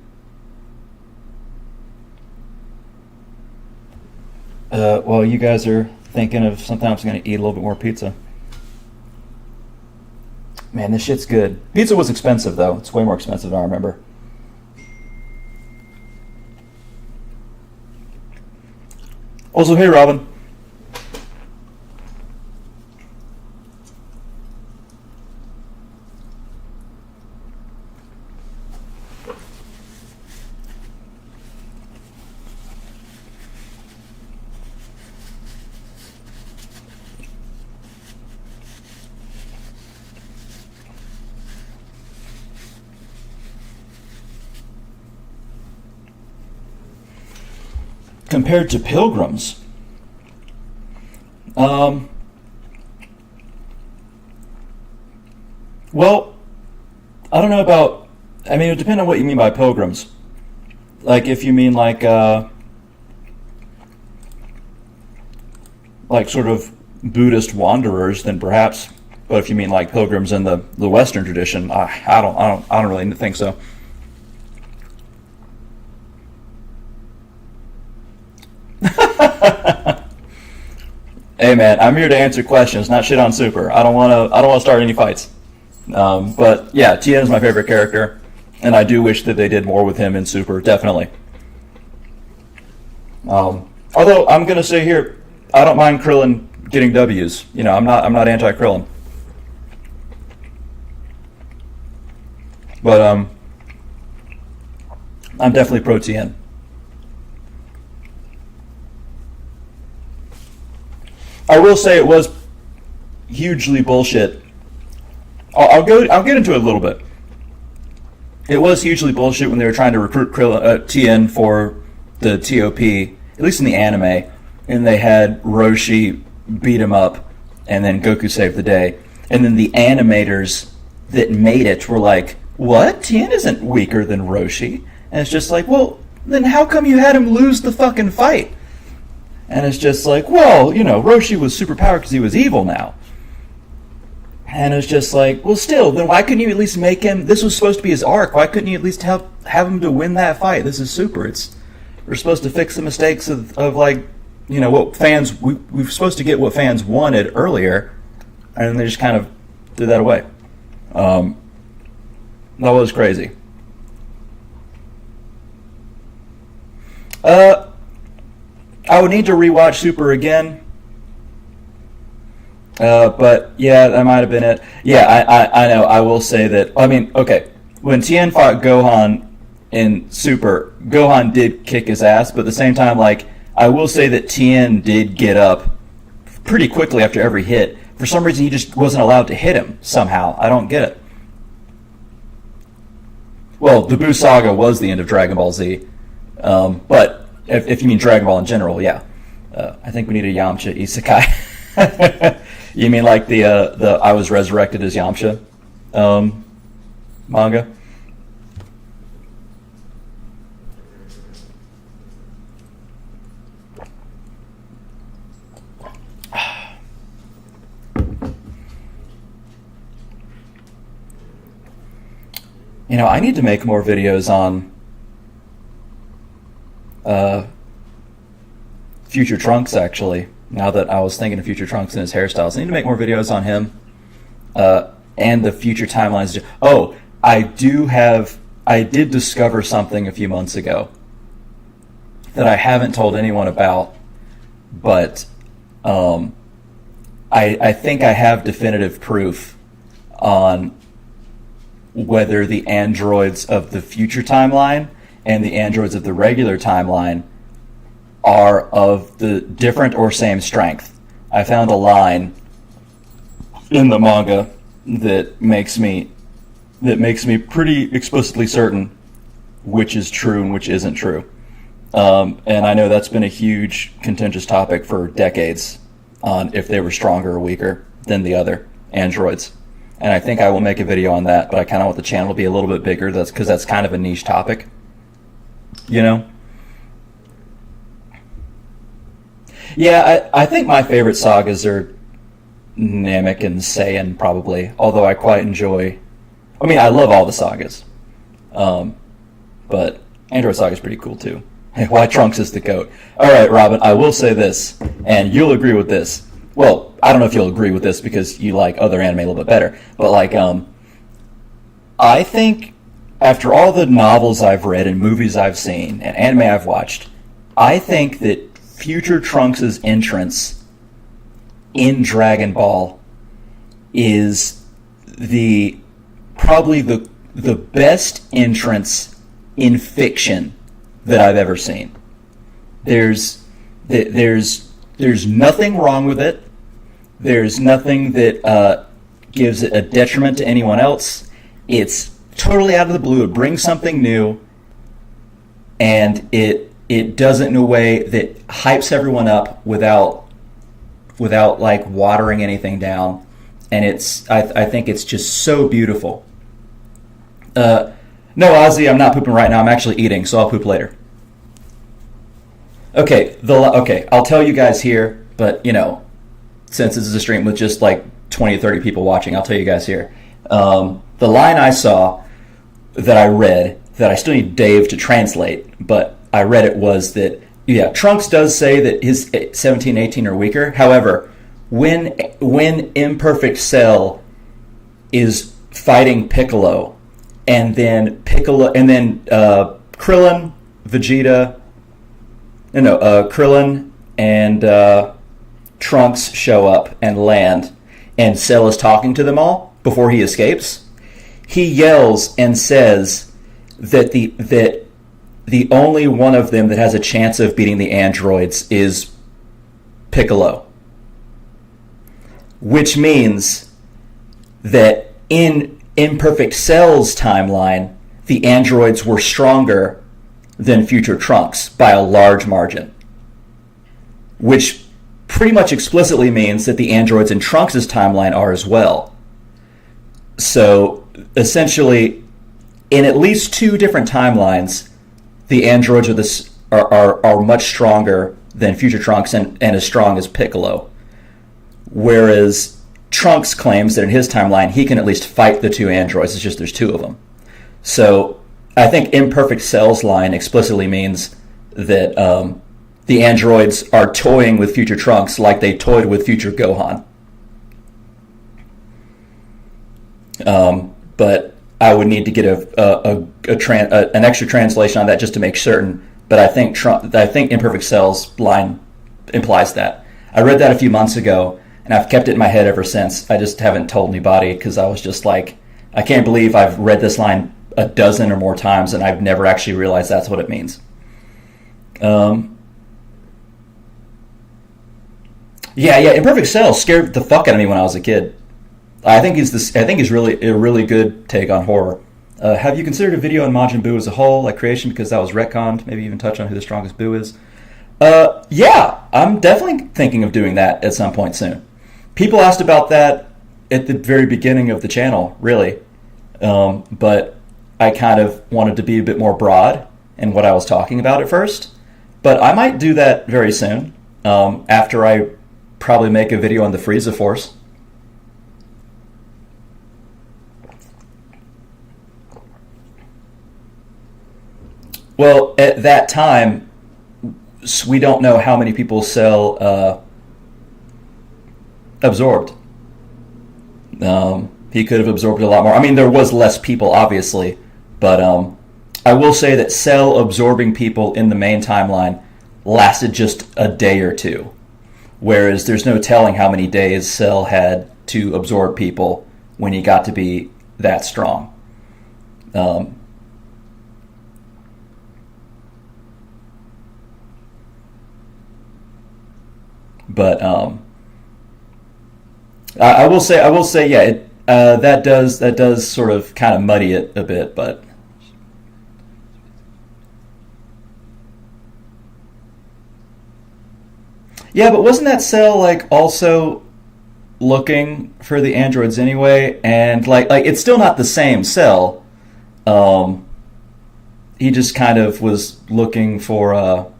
Well, you guys are thinking of sometimes going to eat a little bit more pizza. Man, this shit's good. Pizza was expensive, though. It's way more expensive than I remember. Also, hey, Robin. Compared to pilgrims, well, I don't know about. I mean, it would depend on what you mean by pilgrims. Like, if you mean like sort of Buddhist wanderers, then perhaps. But if you mean like pilgrims in the Western tradition, I don't really think so. Hey man, I'm here to answer questions, not shit on Super. I don't want to start any fights. But yeah, Tien is my favorite character, and I do wish that they did more with him in Super, definitely. Although I'm gonna say here, I don't mind Krillin getting W's. I'm not anti Krillin. But I'm definitely pro Tien. I will say it was hugely bullshit. I'll get into it a little bit. It was hugely bullshit when they were trying to recruit Tien for the TOP, at least in the anime, and they had Roshi beat him up, and then Goku saved the day. And then the animators that made it were like, "What? Tien isn't weaker than Roshi." And it's just like, well, then how come you had him lose the fucking fight? And it's just like, well, Roshi was superpowered because he was evil now. And it's just like, well, still, then why couldn't you at least make him? This was supposed to be his arc. Why couldn't you at least have him to win that fight? This is Super. We're supposed to fix the mistakes of like, what fans we're supposed to get what fans wanted earlier, and they just kind of threw that away. That was crazy. I would need to rewatch Super again. But yeah, that might have been it. Yeah, I know. I will say that. I mean, okay, when Tien fought Gohan in Super, Gohan did kick his ass, but at the same time, like, I will say that Tien did get up pretty quickly after every hit. For some reason, he just wasn't allowed to hit him somehow. I don't get it. Well, the Buu Saga was the end of Dragon Ball Z, but if you mean Dragon Ball in general, yeah. I think we need a Yamcha isekai. You mean like the I was resurrected as Yamcha manga? I need to make more videos on Future Trunks, actually. Now that I was thinking of Future Trunks and his hairstyles, I need to make more videos on him and the future timelines. Oh, I did discover something a few months ago that I haven't told anyone about, but I think I have definitive proof on whether the androids of the future timeline and the androids of the regular timeline are of the different or same strength. I found a line in the manga that makes me that makes me pretty explicitly certain which is true and which isn't true. And I know that's been a huge contentious topic for decades on if they were stronger or weaker than the other androids. And I think I will make a video on that, but I kind of want the channel to be a little bit bigger. That's because that's kind of a niche topic, you know? Yeah, I think my favorite sagas are Namek and Saiyan, probably. Although I quite enjoy... I mean, I love all the sagas. But Android Saga is pretty cool, too. Why Trunks is the GOAT. Alright, Robin, I will say this, and you'll agree with this. Well, I don't know if you'll agree with this because you like other anime a little bit better, but like, I think after all the novels I've read and movies I've seen and anime I've watched, I think that future Trunks' entrance in Dragon Ball is probably the best entrance in fiction that I've ever seen. There's nothing wrong with it. There's nothing that gives it a detriment to anyone else. It's totally out of the blue. It brings something new, and it does it in a way that hypes everyone up without like watering anything down. And I think it's just so beautiful. No, Ozzy, I'm not pooping right now. I'm actually eating, so I'll poop later. Okay, I'll tell you guys here, but, you know, since this is a stream with just like 20 or 30 people watching, I'll tell you guys here. The line I saw that I read, that I still need Dave to translate, but I read it was that, yeah, Trunks does say that his 17, 18 are weaker. However, when Imperfect Cell is fighting Piccolo, and then Krillin, Vegeta, Krillin and Trunks show up and land, and Cell is talking to them all before he escapes. He yells and says that the only one of them that has a chance of beating the androids is Piccolo, which means that in Imperfect Cell's timeline, the androids were stronger than future Trunks by a large margin, which pretty much explicitly means that the androids in Trunks' timeline are as well. So essentially, in at least two different timelines, the androids are much stronger than future Trunks and as strong as Piccolo. Whereas Trunks claims that in his timeline, he can at least fight the two androids. It's just there's two of them. So I think Imperfect Cell's line explicitly means that the androids are toying with future Trunks like they toyed with future Gohan. But I would need to get an extra translation on that just to make certain. But I think Imperfect Cell's line implies that. I read that a few months ago, and I've kept it in my head ever since. I just haven't told anybody because I was just like, I can't believe I've read this line a dozen or more times and I've never actually realized that's what it means. Yeah, Imperfect Cell scared the fuck out of me when I was a kid. I think he's really a really good take on horror. Have you considered a video on Majin Buu as a whole, like creation, because that was retconned? Maybe even touch on who the strongest Buu is. Yeah, I'm definitely thinking of doing that at some point soon. People asked about that at the very beginning of the channel, really. But I kind of wanted to be a bit more broad in what I was talking about at first. But I might do that very soon, after I probably make a video on the Frieza Force. Well, at that time, we don't know how many people Cell absorbed. He could have absorbed a lot more. I mean, there was less people, obviously, but I will say that Cell absorbing people in the main timeline lasted just a day or two, whereas there's no telling how many days Cell had to absorb people when he got to be that strong. But I will say, yeah. That does sort of kind of muddy it a bit, but yeah, but wasn't that Cell like also looking for the androids anyway? And like it's still not the same Cell. Um, he just kind of was looking for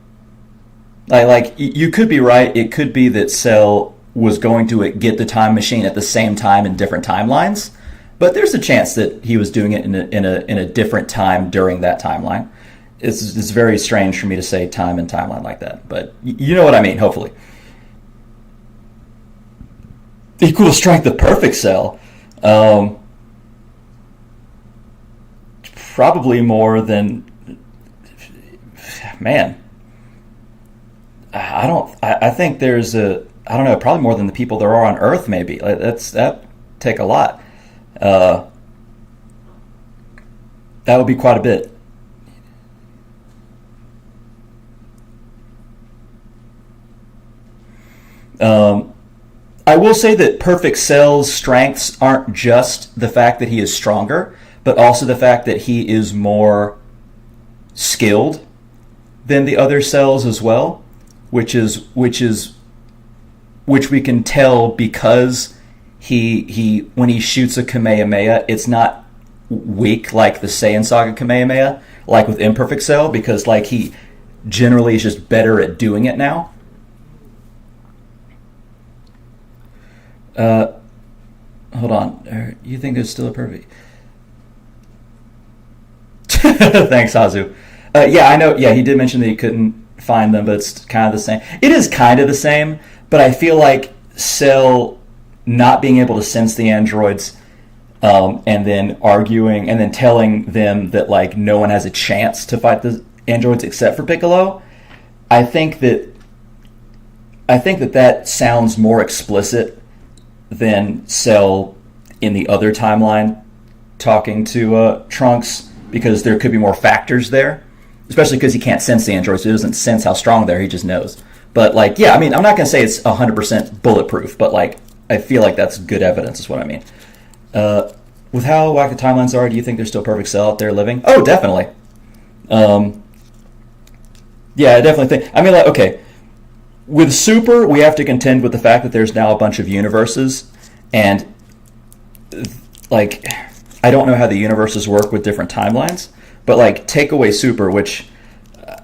you could be right. It could be that Cell was going to get the time machine at the same time in different timelines, but there's a chance that he was doing it in a different time during that timeline. It's very strange for me to say time and timeline like that, but you know what I mean. Hopefully, equal strength of perfect Cell. Um, Probably more than man. I don't. I think there's a. I don't know. Probably more than the people there are on Earth. Maybe like, that take a lot. Uh, that would be quite a bit. Um, I will say that Perfect Cell's strengths aren't just the fact that he is stronger, but also the fact that he is more skilled than the other cells as well, which we can tell because he when he shoots a Kamehameha, it's not weak like the Saiyan Saga Kamehameha, like with Imperfect Cell, because like he generally is just better at doing it now. Uh, Hold on, you think it's still a perfect? Thanks, Hazu. Yeah, I know. Yeah, he did mention that he couldn't find them, but it's kind of the same. It is kind of the same, but I feel like Cell not being able to sense the androids, and then arguing and then telling them that like no one has a chance to fight the androids except for Piccolo. I think that that sounds more explicit than Cell in the other timeline talking to Trunks, because there could be more factors there, especially because he can't sense the androids. So he doesn't sense how strong they are. He just knows. But like, yeah, I mean, I'm not gonna say it's 100% bulletproof, but like, I feel like that's good evidence. Is what I mean. With how whack the timelines are, do you think there's still Perfect Cell out there living? Oh, definitely. Um, yeah, I definitely think. I mean, like, okay, with Super, we have to contend with the fact that there's now a bunch of universes, and like, I don't know how the universes work with different timelines, but like, take away Super, which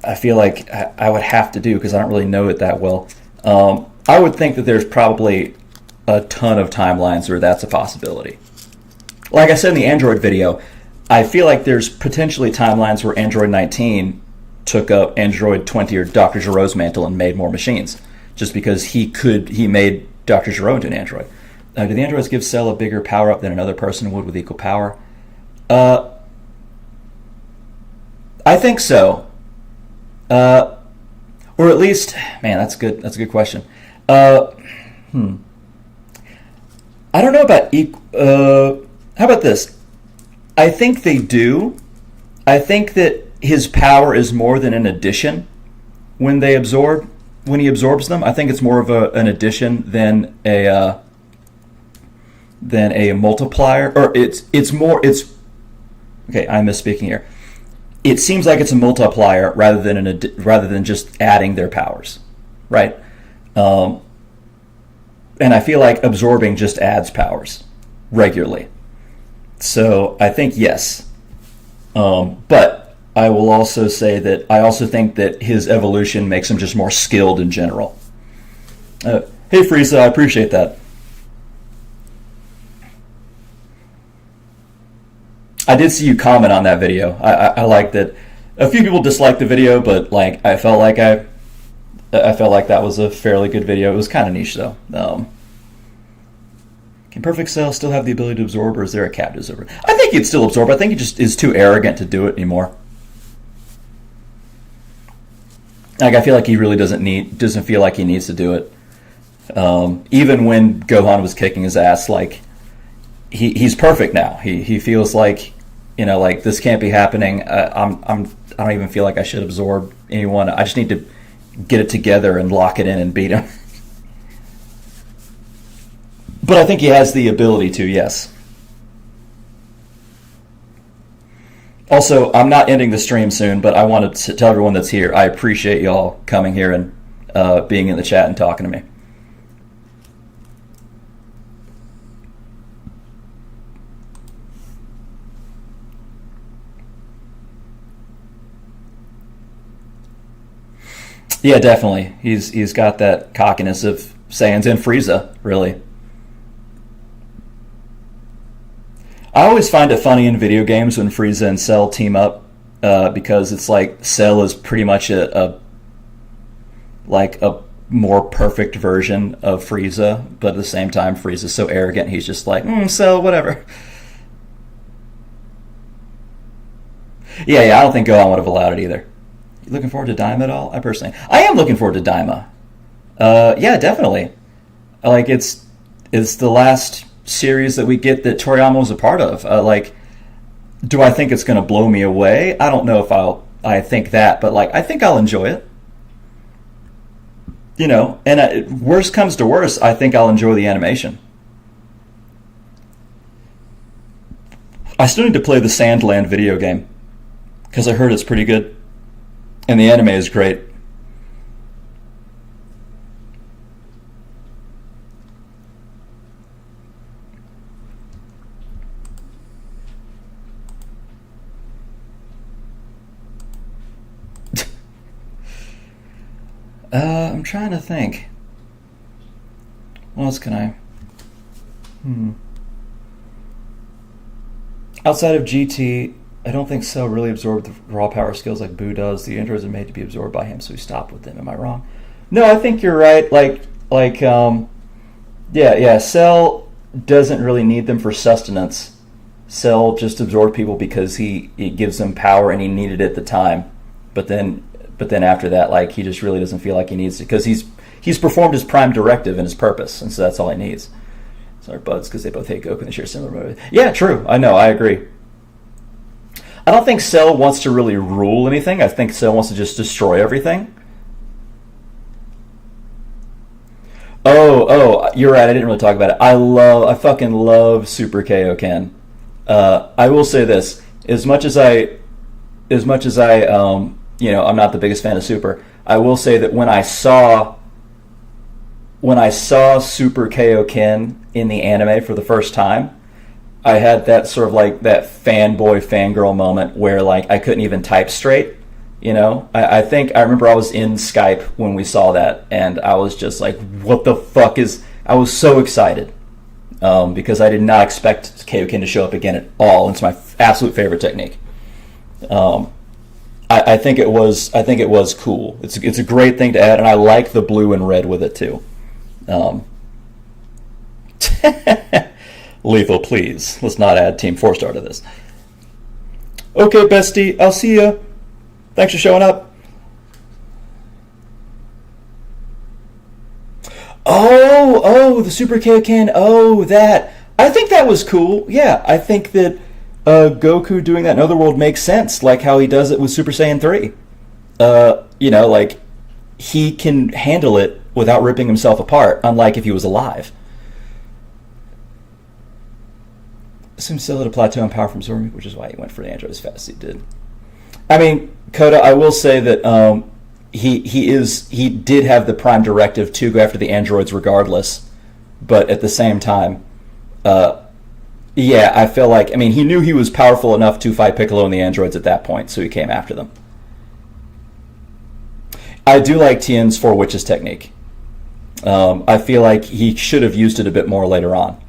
I feel like I would have to do because I don't really know it that well. I would think that there's probably a ton of timelines where that's a possibility. Like I said in the Android video, I feel like there's potentially timelines where Android 19 took up Android 20 or Dr. Giro's mantle and made more machines, just because he made Dr. Giro into an android. Do the androids give Cell a bigger power up than another person would with equal power? Uh, I think so. Or at least, man, that's good. That's a good question. Uh, I don't know about how about this? I think they do. I think that his power is more than an addition when he absorbs them. I think it's more of an addition than a multiplier, or it's okay. I'm misspeaking here. It seems like it's a multiplier rather than just adding their powers, right? Um, and I feel like absorbing just adds powers regularly. So I think yes, but I will also say that I also think that his evolution makes him just more skilled in general. Hey Frieza, I appreciate that. I did see you comment on that video. I like that. A few people disliked the video, but like I felt like that was a fairly good video. It was kind of niche though. Can Perfect Cell still have the ability to absorb, or is there a cap to absorb? I think he'd still absorb. I think he just is too arrogant to do it anymore. Like I feel like he really doesn't feel like he needs to do it. Even when Gohan was kicking his ass, like he's perfect now. He feels like, like this can't be happening. I don't even feel like I should absorb anyone. I just need to get it together and lock it in and beat him. But I think he has the ability to, yes. Also, I'm not ending the stream soon, but I wanted to tell everyone that's here, I appreciate y'all coming here and being in the chat and talking to me. Yeah, definitely. He's got that cockiness of Saiyans and Frieza, really. I always find it funny in video games when Frieza and Cell team up, because it's like Cell is pretty much a more perfect version of Frieza, but at the same time Frieza's so arrogant he's just like, Cell, whatever. Yeah, I don't think Gohan would have allowed it either. You looking forward to Daima at all? I am looking forward to Daima. Yeah, definitely. Like it's the last series that we get that Toriyama was a part of. Do I think it's going to blow me away? I don't know if I think that, but I think I'll enjoy it. And worst comes to worst, I think I'll enjoy the animation. I still need to play the Sandland video game because I heard it's pretty good, and the anime is great. I'm trying to think. What else can I? Outside of GT, I don't think Cell really absorbed the raw power skills like Boo does. The androids are made to be absorbed by him, so he stopped with them. Am I wrong? No, I think you're right. Yeah. Cell doesn't really need them for sustenance. Cell just absorbed people because it gives them power, and he needed it at the time. But then after that, he just really doesn't feel like he needs it because he's performed his prime directive and his purpose, and so that's all he needs. Sorry, buds, because they both hate Goku and they share similar motives. Yeah, true. I know. I agree. I don't think Cell wants to really rule anything. I think Cell wants to just destroy everything. Oh, you're right. I didn't really talk about it. I fucking love Super Kaioken. I will say this: as much as I, I'm not the biggest fan of Super. I will say that when I saw Super Kaioken in the anime for the first time, I had that sort of that fanboy fangirl moment where I couldn't even type straight. I think I remember I was in Skype when we saw that, and I was just like, "What the fuck is?" I was so excited because I did not expect Kaioken to show up again at all. It's my absolute favorite technique. I think it was cool. It's a great thing to add, and I like the blue and red with it too. Lethal, please. Let's not add Team 4-Star to this. Okay, bestie. I'll see ya. Thanks for showing up. Oh, the Super Kaioken. Oh, that. I think that was cool. Yeah, I think that Goku doing that in Otherworld makes sense, like how he does it with Super Saiyan 3. He can handle it without ripping himself apart, unlike if he was alive. Assume Cell had a plateau in power from Zormi, which is why he went for the android as fast as he did. I mean, Coda, I will say that he did have the prime directive to go after the androids regardless, but at the same time, I feel like, he knew he was powerful enough to fight Piccolo and the androids at that point, so he came after them. I do like Tien's Four Witches technique. I feel like he should have used it a bit more later on.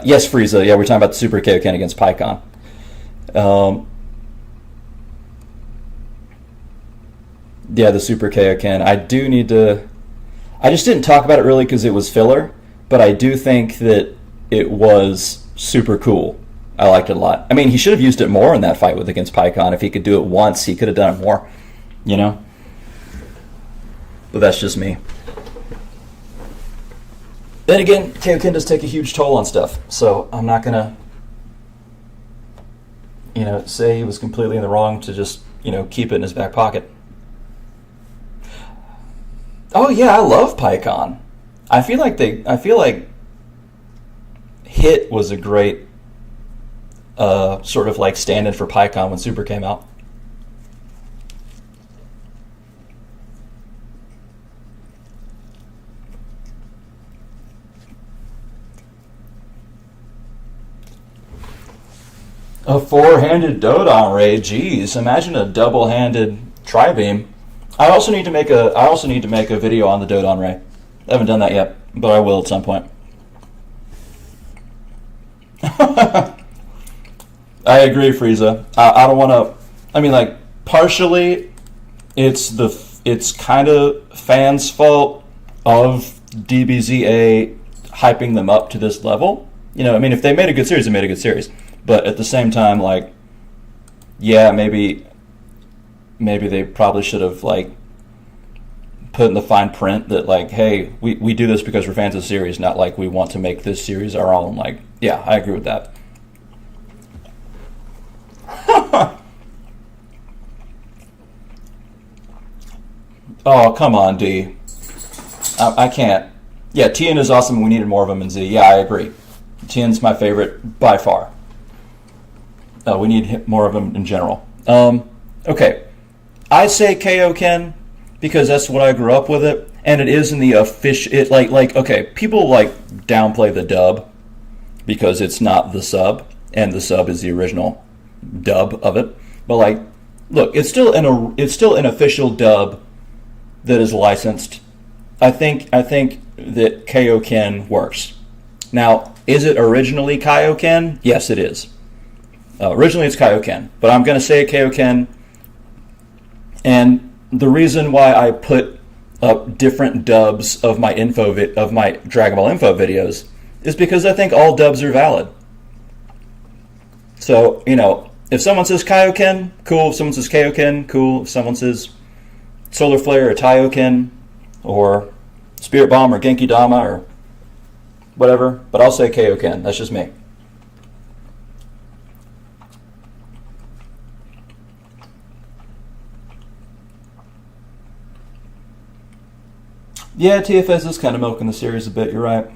Yes, Frieza. Yeah, we're talking about the Super Kaioken against Pikkon. Yeah, the Super Kaioken. I just didn't talk about it really because it was filler, but I do think that it was super cool. I liked it a lot. He should have used it more in that fight against Pikkon. If he could do it once, he could have done it more. But that's just me. Then again, Kaioken does take a huge toll on stuff, so I'm not gonna, say he was completely in the wrong to just, keep it in his back pocket. Oh yeah, I love Pikkon. I feel like Hit was a great sort of like stand-in for PyCon when Super came out. A four-handed Dodon Ray, jeez! Imagine a double-handed Tri-Beam. I also need to make a video on the Dodon Ray. I haven't done that yet, but I will at some point. I agree, Frieza. I don't want to. I mean, like, partially, it's kind of fans' fault of DBZA hyping them up to this level. You know, I mean, if they made a good series, they made a good series. But at the same time, like, yeah, maybe they probably should have, like, put in the fine print that, like, hey, we do this because we're fans of the series, not like we want to make this series our own. Like, yeah, I agree with that. Oh, come on, D. I can't. Yeah, Tien is awesome and we needed more of him in Z. Yeah, I agree. Tien's my favorite by far. We need more of them in general. Okay. I say Kaioken because that's what I grew up with it, and it is in the official. It like okay, people like downplay the dub because it's not the sub, and the sub is the original dub of it. But like, look, it's still an official dub that is licensed. I think that Kaioken works. Now, is it originally Kaioken? Yes, it is. Originally, it's Kaioken, but I'm going to say Kaioken. And the reason why I put up different dubs of my Dragon Ball info videos is because I think all dubs are valid. So, you know, if someone says Kaioken, cool. If someone says Kaioken, cool. If someone says Solar Flare or Taioken or Spirit Bomb or Genki Dama or whatever, but I'll say Kaioken. That's just me. Yeah, TFS is kind of milking the series a bit, you're right.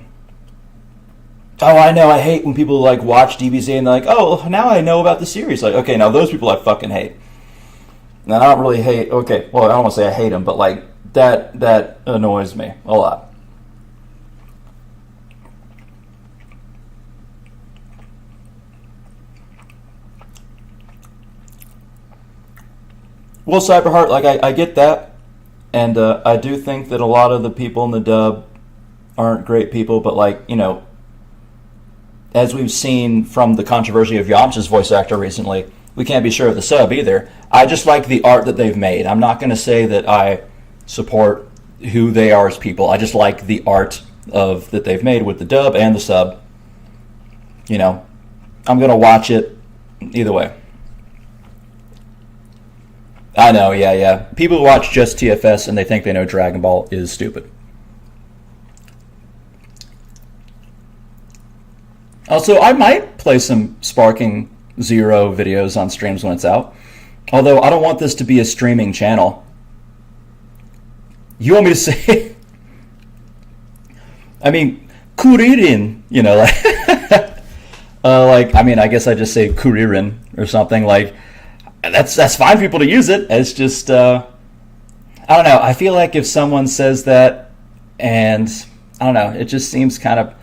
Oh, I know, I hate when people like watch DBZ and they're like, oh, now I know about the series. Like, okay, now those people I fucking hate. Now, I don't really hate, okay, well, I don't want to say I hate them, but like, that annoys me a lot. Well, Cyberheart, like, I get that. And I do think that a lot of the people in the dub aren't great people, but like, you know, as we've seen from the controversy of Yamcha's voice actor recently, we can't be sure of the sub either. I just like the art that they've made. I'm not going to say that I support who they are as people. I just like the art that they've made with the dub and the sub. You know, I'm going to watch it either way. I know, yeah. People who watch just TFS and they think they know Dragon Ball is stupid. Also, I might play some Sparking Zero videos on streams when it's out. Although, I don't want this to be a streaming channel. You want me to say... I mean, Kuririn, you know, like... I mean, I guess I just say Kuririn or something, like... That's fine for people to use it. It's just I don't know. I feel like if someone says that, and I don't know, it just seems kind of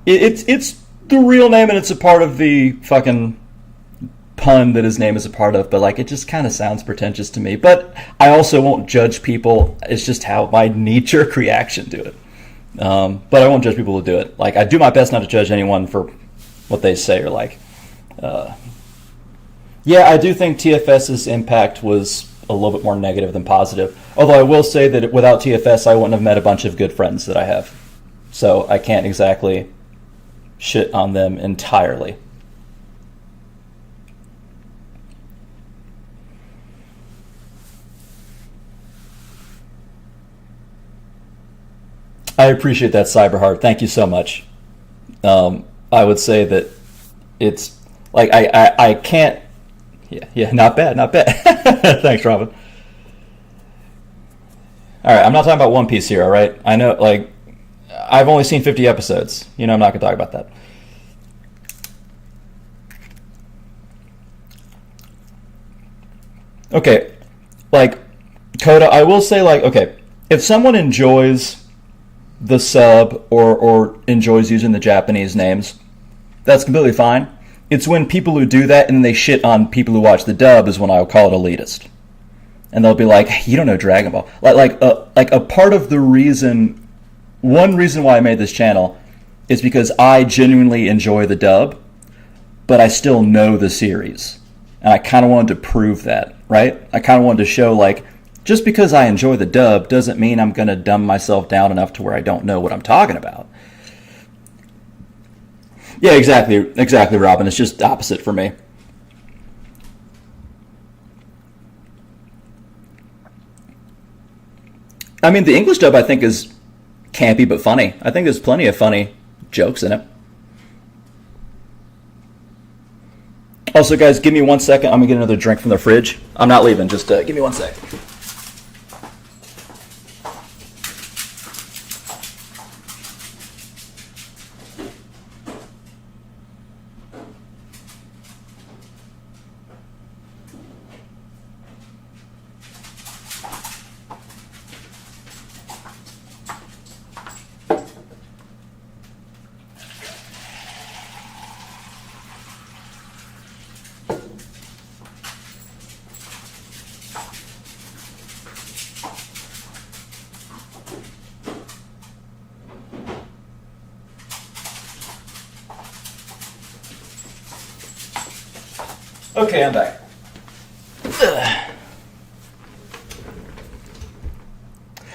it's the real name and it's a part of the fucking pun that his name is a part of. But like, it just kind of sounds pretentious to me. But I also won't judge people. It's just how my knee-jerk reaction to it. But I won't judge people who do it. Like, I do my best not to judge anyone for what they say or like. Yeah, I do think TFS's impact was a little bit more negative than positive. Although I will say that without TFS, I wouldn't have met a bunch of good friends that I have. So I can't exactly shit on them entirely. I appreciate that, Cyberheart. Thank you so much. I would say that it's like I can't. Yeah, not bad. Thanks, Robin. All right, I'm not talking about One Piece here, all right? I know, like, I've only seen 50 episodes. You know, I'm not going to talk about that. Okay, like, Coda, I will say, like, okay, if someone enjoys the sub or enjoys using the Japanese names, that's completely fine. It's when people who do that and they shit on people who watch the dub is when I'll call it elitist. And they'll be like, hey, you don't know Dragon Ball. Like a part of the reason, one reason why I made this channel is because I genuinely enjoy the dub, but I still know the series. And I kind of wanted to prove that, right? I kind of wanted to show, like, just because I enjoy the dub doesn't mean I'm going to dumb myself down enough to where I don't know what I'm talking about. Yeah, exactly, Robin. It's just opposite for me. I mean, the English dub I think is campy but funny. I think there's plenty of funny jokes in it. Also, guys, give me 1 second. I'm going to get another drink from the fridge. I'm not leaving. Just give me 1 sec. Okay, I'm back.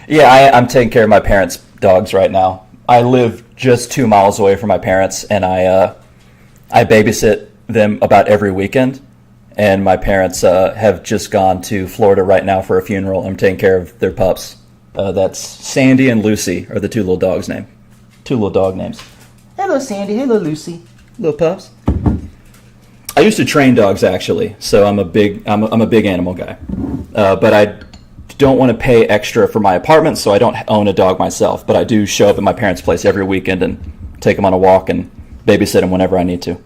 Yeah, I'm taking care of my parents' dogs right now. I live just 2 miles away from my parents, and I babysit them about every weekend. And my parents have just gone to Florida right now for a funeral. I'm taking care of their pups. That's Sandy and Lucy are the 2 little dogs' name. 2 little dog names. Hello, Sandy. Hello, Lucy. Little pups. I used to train dogs actually, so I'm a big animal guy. But I don't want to pay extra for my apartment, so I don't own a dog myself. But I do show up at my parents' place every weekend and take them on a walk and babysit them whenever I need to.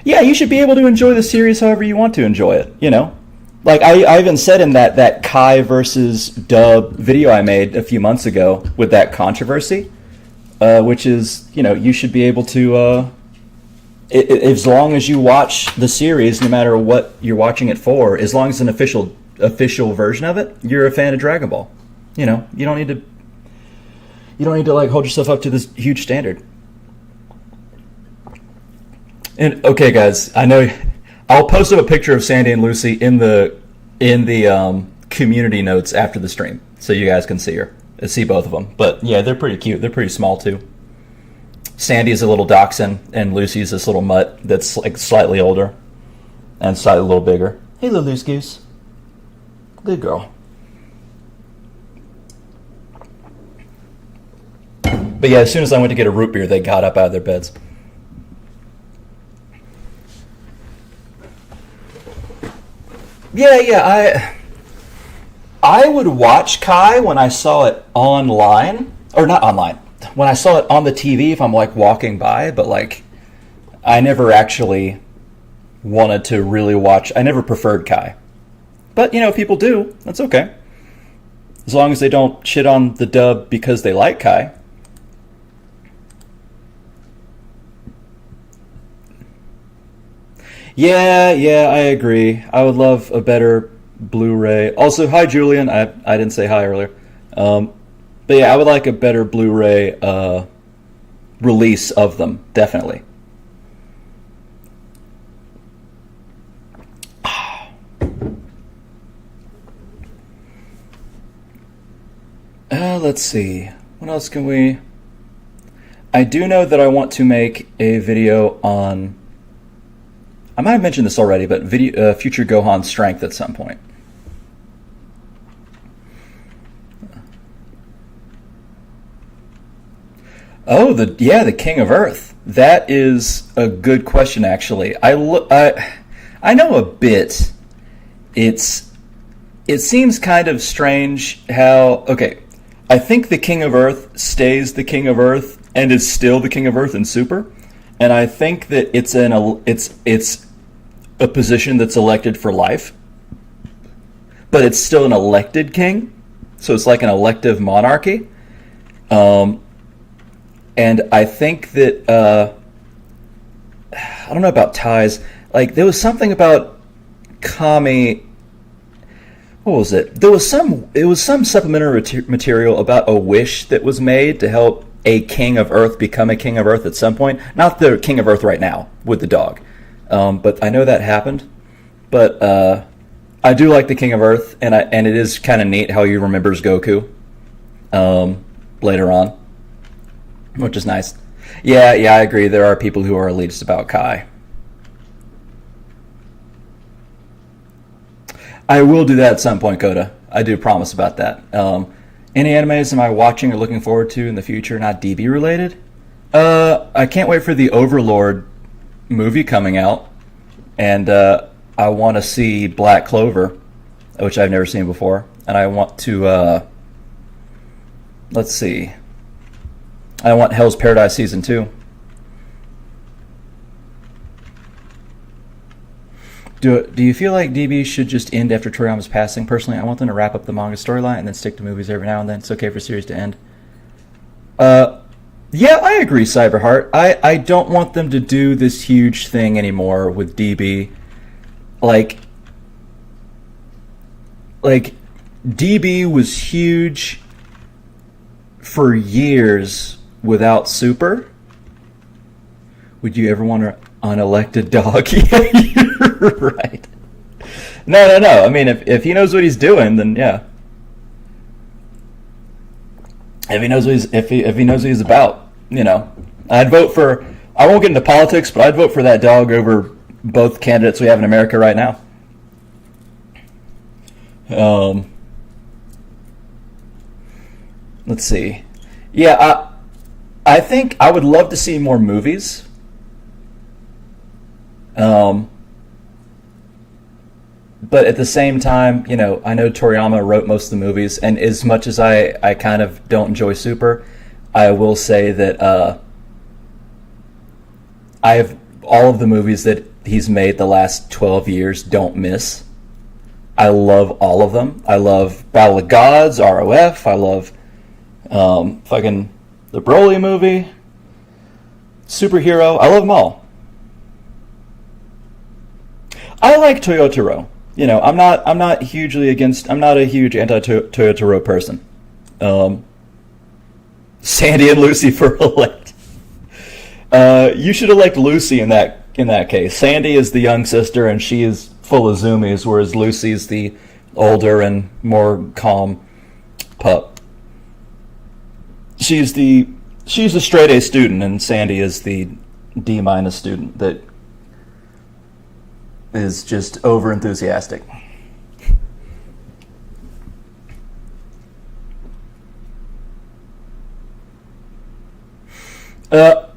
Yeah, you should be able to enjoy the series however you want to enjoy it. You know, like I even said in that Kai versus dub video I made a few months ago with that controversy. Which is, you know, you should be able to, as long as you watch the series, no matter what you're watching it for, as long as it's an official version of it, you're a fan of Dragon Ball. You know, you don't need to like hold yourself up to this huge standard. And okay, guys, I know I'll post up a picture of Sandy and Lucy in the community notes after the stream, so you guys can see her. See both of them, but yeah, they're pretty cute. They're pretty small too. Sandy's a little dachshund, and Lucy's this little mutt that's like slightly older and slightly a little bigger. Hey, little loose goose, good girl. But yeah, as soon as I went to get a root beer, they got up out of their beds. Yeah, I would watch Kai when I saw it online, or not online, when I saw it on the TV if I'm like walking by, but like I never actually wanted to really watch. I never preferred Kai. But, you know, if people do, that's okay. As long as they don't shit on the dub because they like Kai. Yeah, I agree. I would love a better Blu-ray. Also, hi Julian. I didn't say hi earlier. But yeah, I would like a better Blu-ray release of them, definitely. Let's see. What else can we... I do know that I want to make a video on... I might have mentioned this already, but future Gohan strength at some point. Oh, the King of Earth. That is a good question, actually. I know a bit. It seems kind of strange how... Okay, I think the King of Earth stays the King of Earth and is still the King of Earth in Super. and I think that it's a position that's elected for life, but it's still an elected king, so it's like an elective monarchy. Um, and I think that I don't know about ties. Like there was something about Kami. What was it? There was some. It was some supplementary material about a wish that was made to help a king of Earth become a king of Earth at some point. Not the king of Earth right now with the dog, but I know that happened. But I do like the king of Earth, and it is kind of neat how he remembers Goku later on, which is nice. Yeah, yeah, I agree. There are people who are elitist about Kai. I will do that at some point, Coda. I do promise about that. Any animes am I watching or looking forward to in the future not DB related? I can't wait for the Overlord movie coming out, and I want to see Black Clover, which I've never seen before, and I want to let's see. I want Hell's Paradise season 2. Do you feel like DB should just end after Toriyama's passing? Personally, I want them to wrap up the manga storyline and then stick to movies every now and then. It's okay for series to end. Yeah, I agree, Cyberheart. I don't want them to do this huge thing anymore with DB. Like DB was huge for years without Super. Would you ever want an unelected dog? Yeah, you're right. No. I mean, if he knows what he's doing, then yeah. If he knows if he knows what he's about, I'd vote for. I won't get into politics, but I'd vote for that dog over both candidates we have in America right now. Let's see. Yeah, I think I would love to see more movies. But at the same time, I know Toriyama wrote most of the movies, and as much as I kind of don't enjoy Super, I will say that I have all of the movies that he's made the last 12 years don't miss. I love all of them. I love Battle of Gods, ROF. I love fucking the Broly movie, Superhero. I love them all. I like Toyotaro. I'm not hugely against. I'm not a huge anti-Toyotaro person. Sandy and Lucy for elect. You should elect Lucy in that case. Sandy is the young sister, and she is full of zoomies, whereas Lucy's the older and more calm pup. She's the straight A student, and Sandy is the D- student that is just over enthusiastic.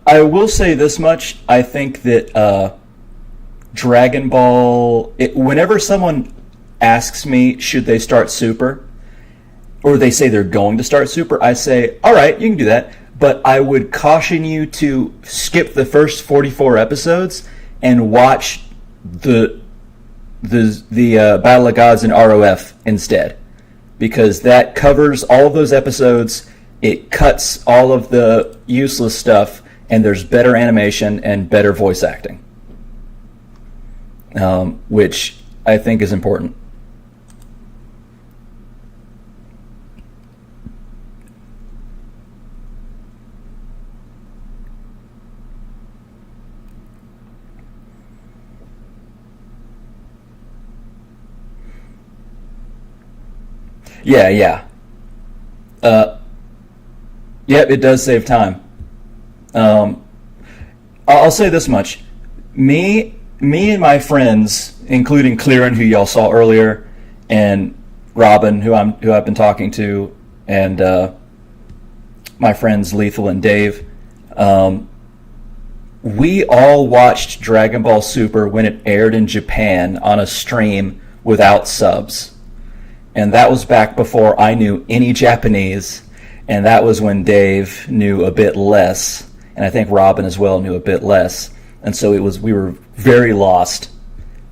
I will say this much. I think that Dragon Ball, whenever someone asks me, should they start Super, or they say they're going to start Super, I say, all right, you can do that, but I would caution you to skip the first 44 episodes and watch the Battle of Gods and ROF instead, because that covers all of those episodes. It cuts all of the useless stuff, and there's better animation and better voice acting, which I think is important. Yeah. Yep, it does save time. Um, I'll say this much: me and my friends, including Clearin, who y'all saw earlier, and Robin, who I've been talking to, and my friends Lethal and Dave, we all watched Dragon Ball Super when it aired in Japan on a stream without subs. And that was back before I knew any Japanese, and that was when Dave knew a bit less. and I think Robin as well knew a bit less, and so we were very lost,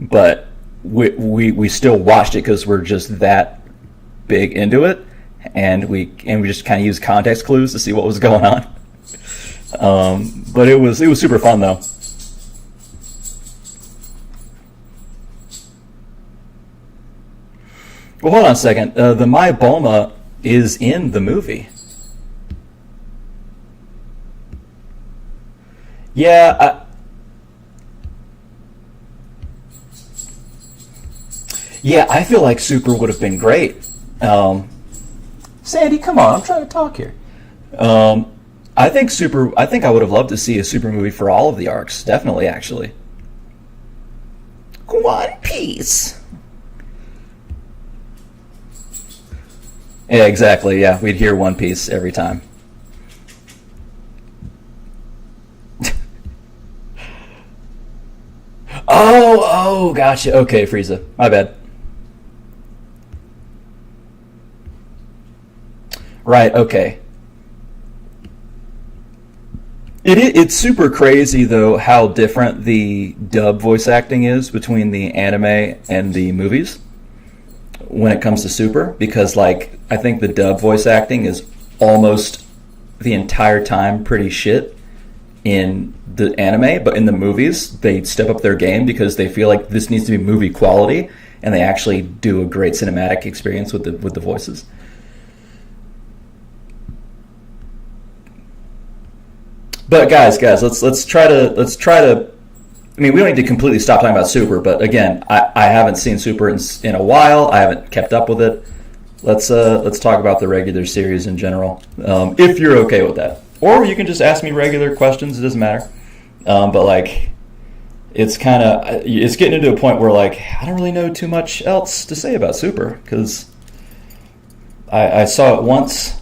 but we still watched it because we're just that big into it, and we just kind of used context clues to see what was going on. But it was super fun though. Well, hold on a second. The My Bulma is in the movie. Yeah, yeah. I feel like Super would have been great. Um, Sandy, come on! I'm trying to talk here. Um, I think Super. I think I would have loved to see a Super movie for all of the arcs. Definitely, actually. One Piece. Yeah, exactly. Yeah, we'd hear One Piece every time. Oh, gotcha. Okay, Frieza. My bad. Right. Okay. It's super crazy though how different the dub voice acting is between the anime and the movies when it comes to Super, because like I think the dub voice acting is almost the entire time pretty shit in the anime, but in the movies they step up their game because they feel like this needs to be movie quality, and they actually do a great cinematic experience with the voices. But guys, let's try to. I mean, we don't need to completely stop talking about Super, but again, I haven't seen Super in a while. I haven't kept up with it. Let's talk about the regular series in general, if you're okay with that. Or you can just ask me regular questions. It doesn't matter. But like, it's getting into a point where like I don't really know too much else to say about Super because I saw it once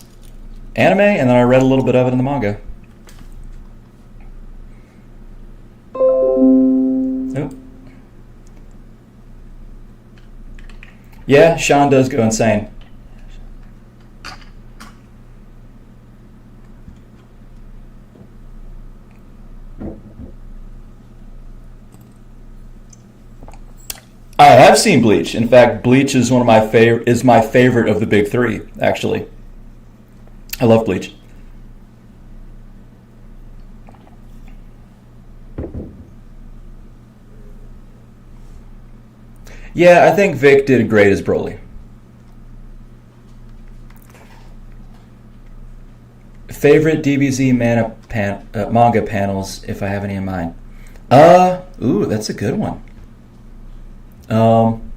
anime and then I read a little bit of it in the manga. Nope. Yeah, Sean does go insane. I have seen Bleach. In fact, Bleach is my favorite of the big three. Actually, I love Bleach. Yeah, I think Vic did great as Broly. Favorite DBZ manga panels, if I have any in mind. Ooh, that's a good one. Um,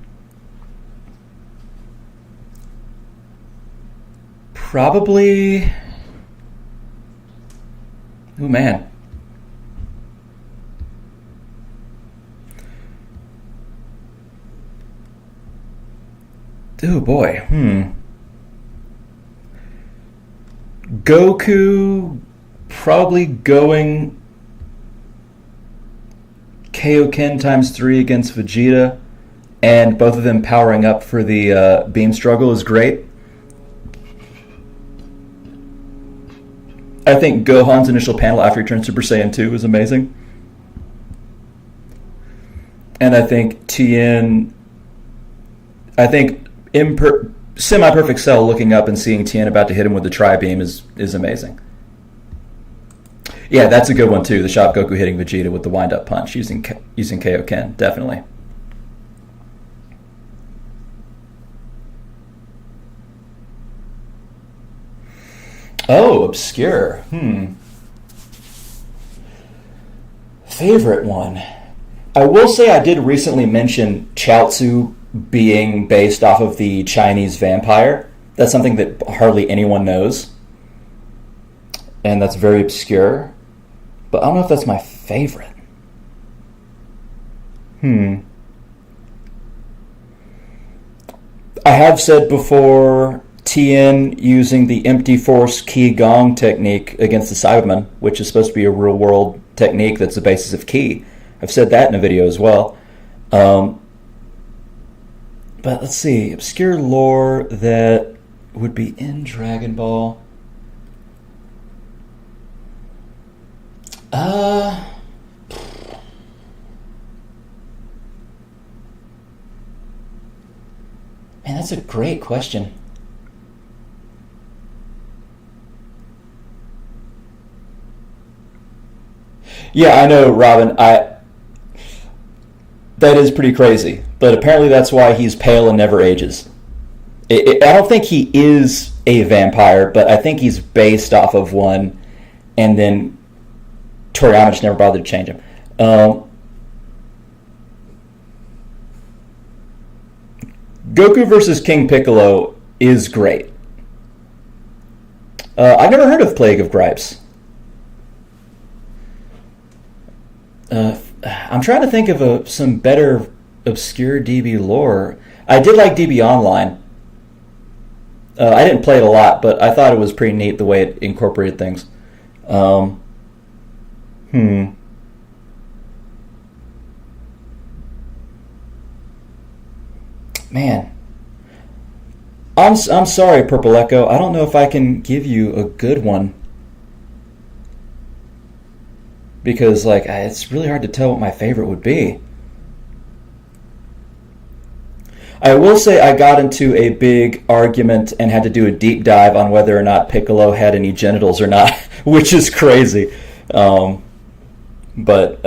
Probably. Ooh, man. Oh boy. Goku probably going Kaioken times three against Vegeta, and both of them powering up for the beam struggle is great. I think Gohan's initial panel after he turned Super Saiyan 2 is amazing. And I think I think semi-perfect Cell looking up and seeing Tien about to hit him with the tri-beam is amazing. Yeah, that's a good one too. The shot of Goku hitting Vegeta with the wind-up punch using Kaioken, definitely. Oh, obscure. Favorite one. I will say I did recently mention Chaozu being based off of the Chinese vampire. That's something that hardly anyone knows, and that's very obscure. But I don't know if that's my favorite. I have said before Tien using the empty force Qi Gong technique against the Cybermen, which is supposed to be a real world technique that's the basis of Qi. I've said that in a video as well. Um, but let's see, obscure lore that would be in Dragon Ball. Uh, Man, that's a great question. Yeah, I know, Robin. I That is pretty crazy, but apparently that's why he's pale and never ages. I don't think he is a vampire, but I think he's based off of one, and then Toriyama just never bothered to change him. Um, Goku versus King Piccolo is great. I've never heard of Plague of Gripes. I'm trying to think of some better obscure DB lore. I did like DB Online. I didn't play it a lot, but I thought it was pretty neat the way it incorporated things. Um, hmm. Man, I'm sorry, Purple Echo. I don't know if I can give you a good one because it's really hard to tell what my favorite would be. I will say I got into a big argument and had to do a deep dive on whether or not Piccolo had any genitals or not, which is crazy. Um, but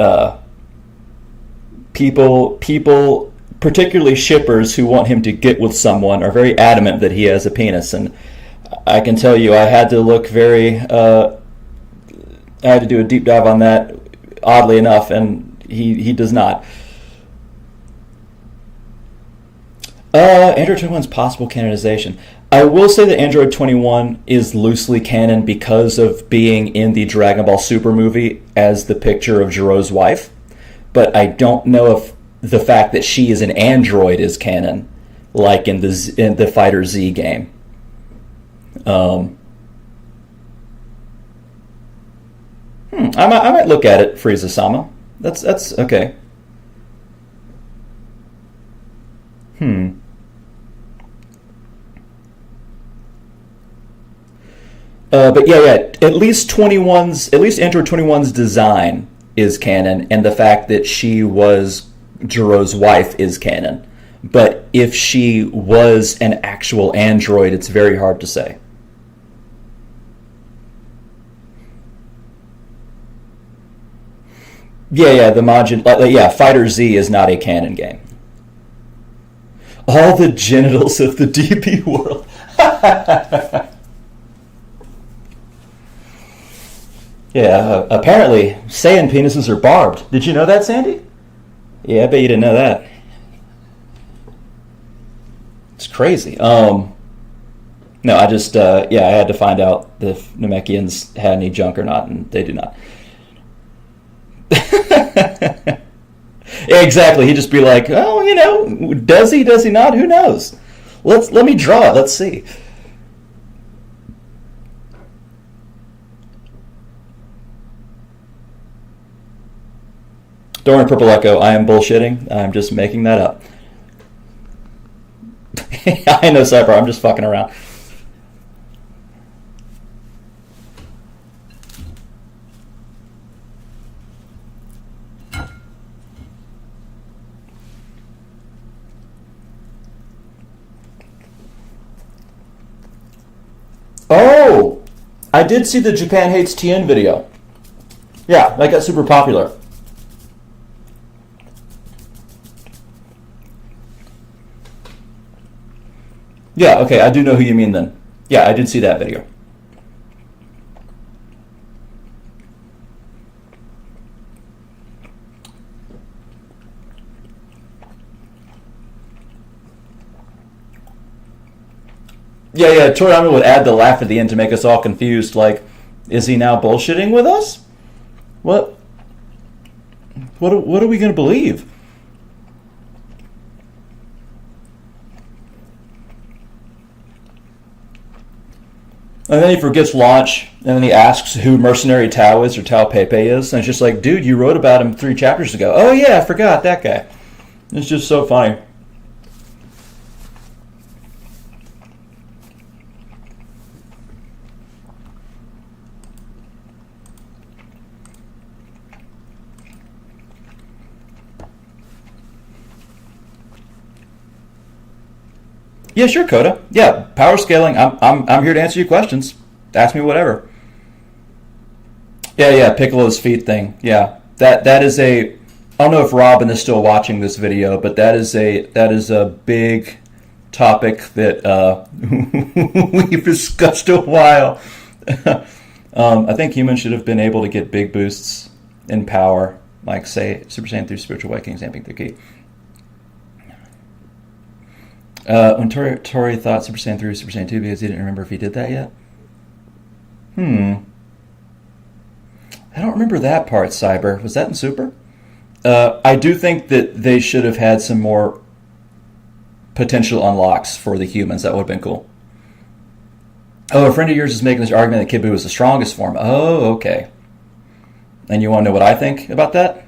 people, particularly shippers who want him to get with someone, are very adamant that he has a penis, and I can tell you, I had to look very. I had to do a deep dive on that. Oddly enough, and he does not. Android 21's possible canonization. I will say that Android 21 is loosely canon because of being in the Dragon Ball Super movie as the picture of Jiro's wife, but I don't know if the fact that she is an android is canon, like in the Fighter Z game. Um, I might look at it, Frieza Sama. That's okay. Hmm. But yeah. At least Android 21's design is canon, and the fact that she was Jiro's wife is canon. But if she was an actual android, it's very hard to say. Yeah. The Majin, yeah, Fighter Z is not a canon game. All the genitals of the DB world. Yeah, apparently Saiyan penises are barbed. Did you know that, Sandy? Yeah, I bet you didn't know that. It's crazy. No, I just I had to find out if Namekians had any junk or not, and they do not. Yeah, exactly. He'd just be like, oh, does he? Does he not? Who knows? Let me draw it. Let's see. Don't worry, Purple Echo. I am bullshitting. I'm just making that up. I know, Cypher. I'm just fucking around. Oh, I did see the Japan Hates TN video. Yeah, that got super popular. Yeah, okay, I do know who you mean then. Yeah, I did see that video. Yeah. Toriyama would add the laugh at the end to make us all confused. Like, is he now bullshitting with us? What? What are we gonna believe? And then he forgets launch, and then he asks who Mercenary Tao is or Tao Pepe is, and it's just like, dude, you wrote about him 3 chapters ago. Oh yeah, I forgot that guy. It's just so funny. Yeah, sure, Coda. Yeah, power scaling. I'm here to answer your questions. Ask me whatever. Yeah, yeah, Piccolo's feet thing. Yeah, that is a. I don't know if Robin is still watching this video, but that is a big topic that we've discussed a while. I think humans should have been able to get big boosts in power, like say Super Saiyan 3 Spiritual Awakening, Stamping through Ki. When Tori thought Super Saiyan 3 was Super Saiyan 2 because he didn't remember if he did that yet. I don't remember that part, Cyber. Was that in Super? I do think that they should have had some more potential unlocks for the humans. That would have been cool. Oh, a friend of yours is making this argument that Kid Buu is the strongest form. Oh, okay. And you want to know what I think about that?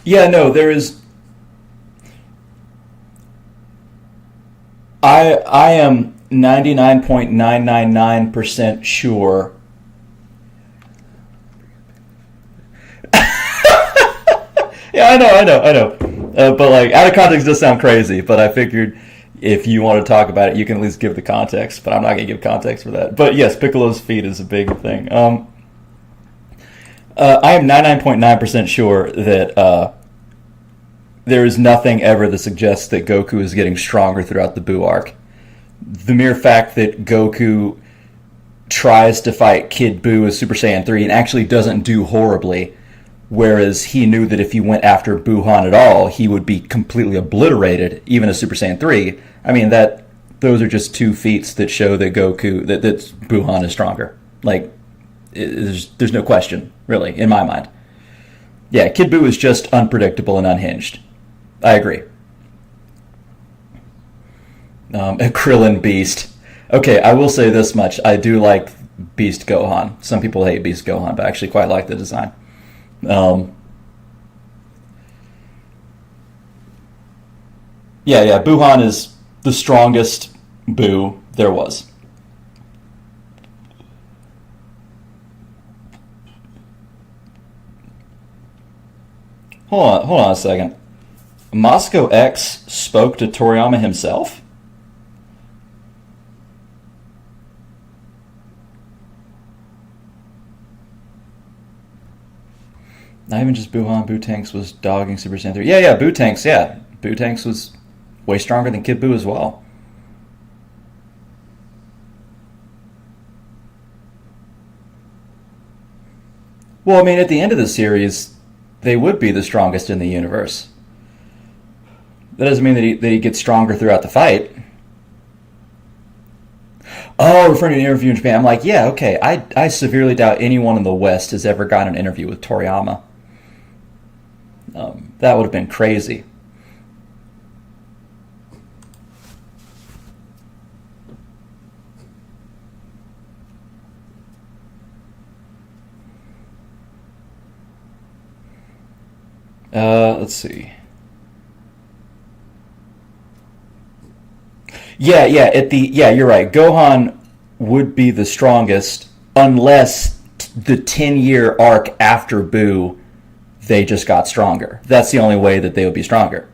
Yeah, no, there is. I am 99.999% sure. Yeah, I know. But like out of context does sound crazy. But I figured if you want to talk about it, you can at least give the context. But I'm not going to give context for that. But yes, Piccolo's feet is a big thing. I am 99.9% sure that there is nothing ever that suggests that Goku is getting stronger throughout the Buu arc. The mere fact that Goku tries to fight Kid Buu as Super Saiyan 3 and actually doesn't do horribly, whereas he knew that if he went after Buhan at all, he would be completely obliterated, even as Super Saiyan 3. I mean, those are just two feats that show that that Buhan is stronger. Like, there's no question, really, in my mind. Yeah, Kid Buu is just unpredictable and unhinged. I agree. A Krillin Beast. Okay, I will say this much. I do like Beast Gohan. Some people hate Beast Gohan, but I actually quite like the design. Yeah, Buhan is the strongest Buu there was. Hold on a second. Moscow X spoke to Toriyama himself? Not even just Buhan. Bootanks was dogging Super Saiyan 3. Yeah, Bootanks, yeah. Bootanks was way stronger than Kid Buu as well. Well, I mean, at the end of the series, they would be the strongest in the universe. That doesn't mean that he gets stronger throughout the fight. Oh, referring to an interview in Japan, I'm like, yeah, okay. I severely doubt anyone in the West has ever gotten an interview with Toriyama. That would have been crazy. Let's see. Yeah, you're right. Gohan would be the strongest unless the 10-year arc after Buu, they just got stronger. That's the only way that they would be stronger.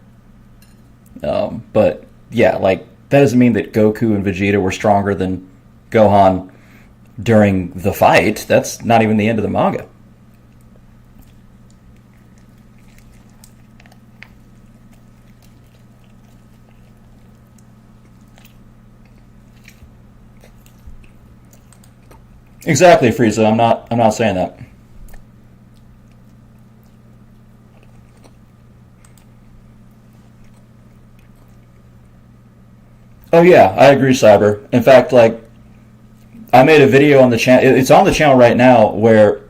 But yeah, like that doesn't mean that Goku and Vegeta were stronger than Gohan during the fight. That's not even the end of the manga. Exactly, Frieza. I'm not saying that. Oh yeah, I agree, Cyber. In fact, like I made a video on the channel. It's on the channel right now where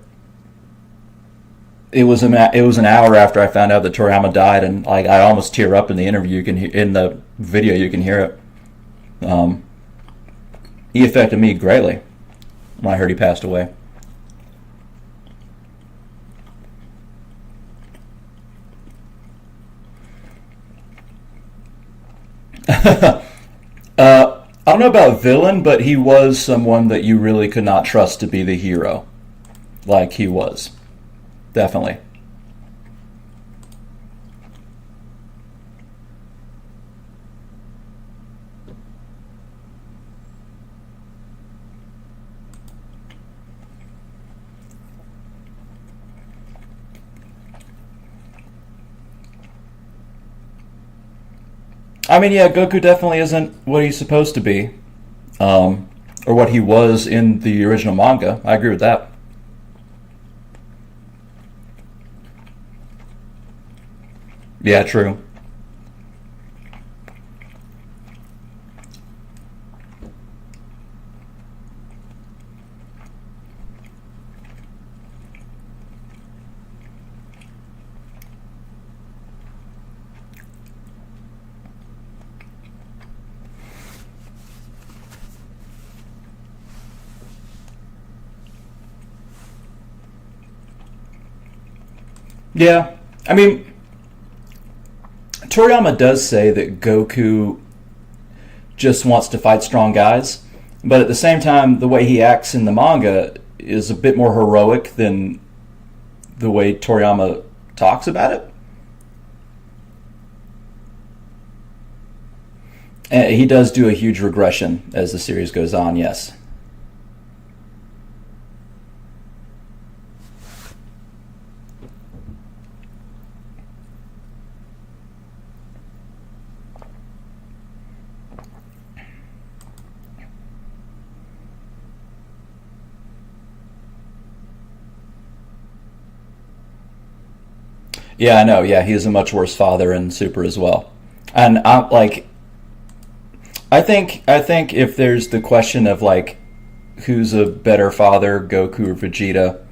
it was an hour after I found out that Toriyama died, and like I almost tear up in the interview. You can hear, in the video, you can hear it. He affected me greatly when I heard he passed away. I don't don't know about villain, but he was someone that you really could not trust to be the hero. Like he was. Definitely. I mean, yeah, Goku definitely isn't what he's supposed to be, or what he was in the original manga. I agree with that. Yeah, true. Yeah, I mean, Toriyama does say that Goku just wants to fight strong guys, but at the same time, the way he acts in the manga is a bit more heroic than the way Toriyama talks about it. And he does do a huge regression as the series goes on, yes. Yeah, I know. Yeah, he is a much worse father in Super as well. And I think if there's the question of like who's a better father, Goku or Vegeta,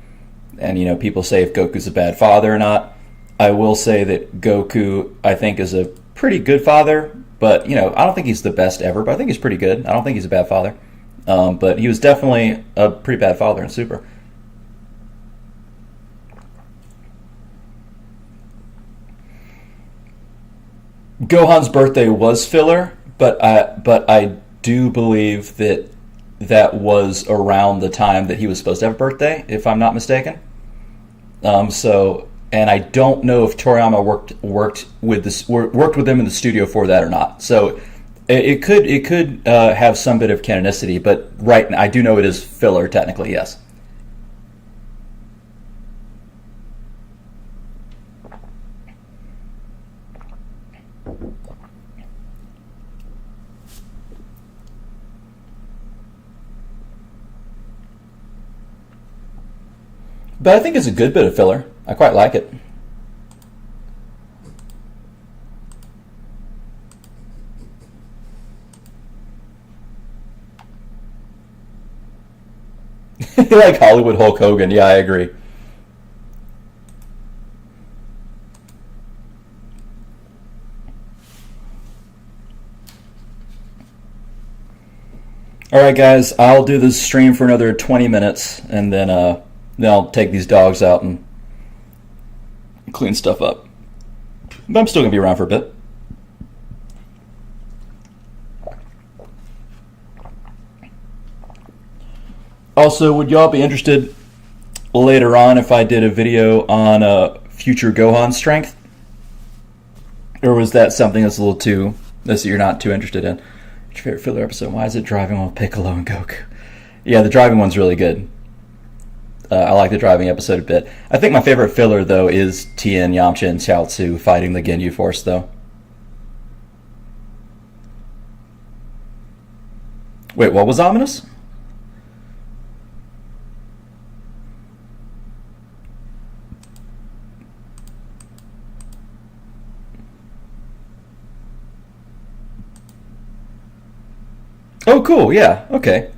and people say if Goku's a bad father or not, I will say that Goku I think is a pretty good father, but I don't think he's the best ever, but I think he's pretty good. I don't think he's a bad father, but he was definitely a pretty bad father in Super. Gohan's birthday was filler, but I do believe that that was around the time that he was supposed to have a birthday, if I'm not mistaken. And I don't know if Toriyama worked with them in the studio for that or not. So it could have some bit of canonicity, but right, I do know it is filler technically. Yes. But I think it's a good bit of filler. I quite like it. Like Hollywood Hulk Hogan. Yeah, I agree. All right, guys. I'll do this stream for another 20 minutes, and then I'll take these dogs out and clean stuff up. But I'm still gonna be around for a bit. Also, would y'all be interested later on if I did a video on future Gohan strength? Or was that something that's a little too, that you're not too interested in? What's your favorite filler episode? Why is it driving with Piccolo and Goku? Yeah, the driving one's really good. I like the driving episode a bit. I think my favorite filler, though, is Tien, Yamcha, and Chaozu fighting the Ginyu Force, though. Wait, what was ominous? Oh, cool. Yeah. Okay.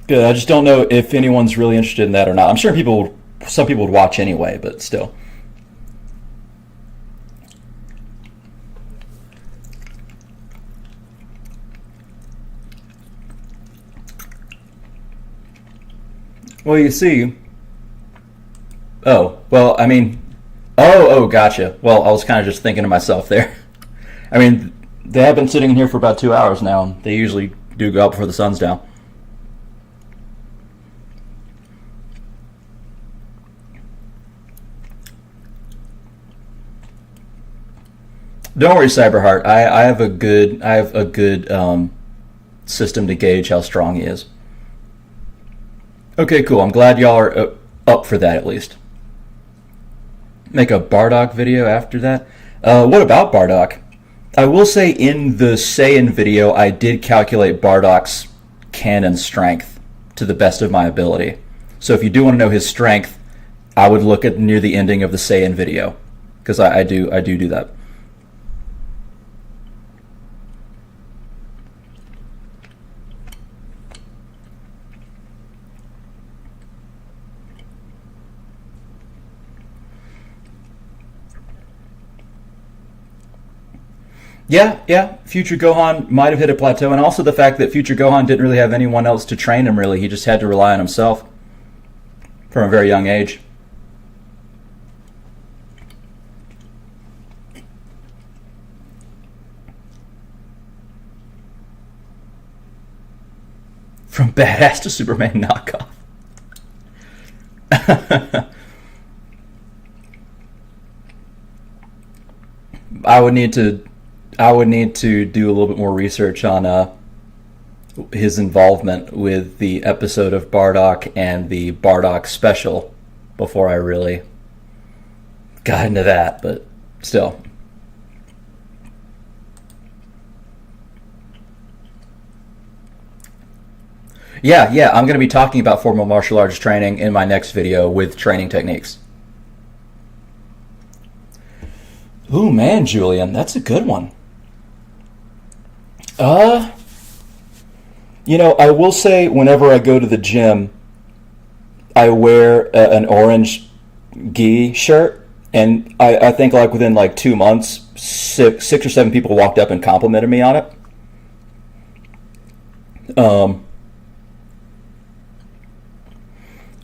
Good. I just don't know if anyone's really interested in that or not. I'm sure some people would watch anyway, but still. Well, you see. Oh, well, I mean. Oh, gotcha. Well, I was kind of just thinking to myself there. I mean, they have been sitting in here for about 2 hours now. They usually do go out before the sun's down. Don't worry, Cyberheart. I have a good system to gauge how strong he is. Okay, cool. I'm glad y'all are up for that at least. Make a Bardock video after that. What about Bardock? I will say in the Saiyan video, I did calculate Bardock's cannon strength to the best of my ability. So if you do want to know his strength, I would look at near the ending of the Saiyan video, because I do that. Yeah. Future Gohan might have hit a plateau, and also the fact that Future Gohan didn't really have anyone else to train him, really. He just had to rely on himself from a very young age. From badass to Superman knockoff. I would need to do a little bit more research on his involvement with the episode of Bardock and the Bardock special before I really got into that, but still. Yeah, I'm going to be talking about formal martial arts training in my next video with training techniques. Ooh, man, Julian, that's a good one. I will say whenever I go to the gym, I wear an orange gi shirt, and I think like within like 2 months, six or seven people walked up and complimented me on it.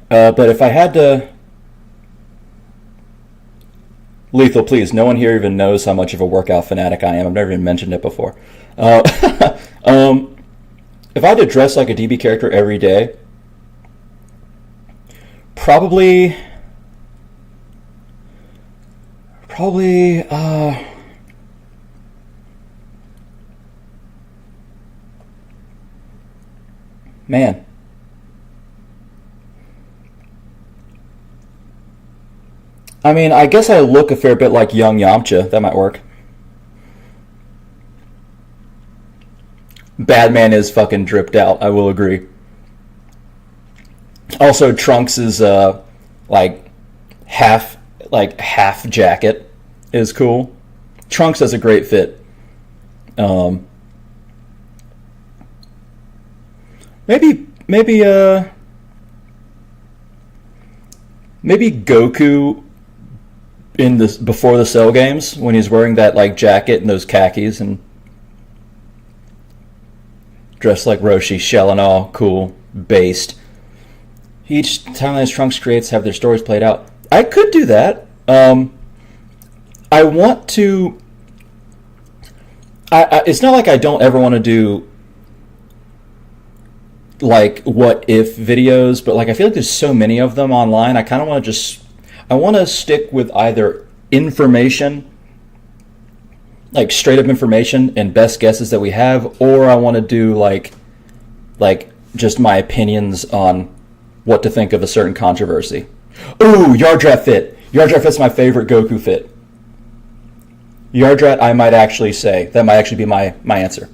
But if I had to... Lethal, please, no one here even knows how much of a workout fanatic I am. I've never even mentioned it before. If I had to dress like a DB character every day, probably, man. I mean, I guess I look a fair bit like young Yamcha. That might work. Badman is fucking dripped out. I will agree. Also, Trunks is like half jacket is cool. Trunks has a great fit. Maybe Goku in this before the Cell games when he's wearing that like jacket and those khakis and dressed like Roshi, shell and all, cool, based. Each time his Trunks creates have their stories played out. I could do that. I want to. It's not like I don't ever want to do like what if videos, but like I feel like there's so many of them online. I kind of want to I want to stick with either information, like straight up information and best guesses that we have, or I want to do like just my opinions on what to think of a certain controversy. Ooh, Yardrat fit. Yardrat fit's my favorite Goku fit. Yardrat, I might actually say that might actually be my answer.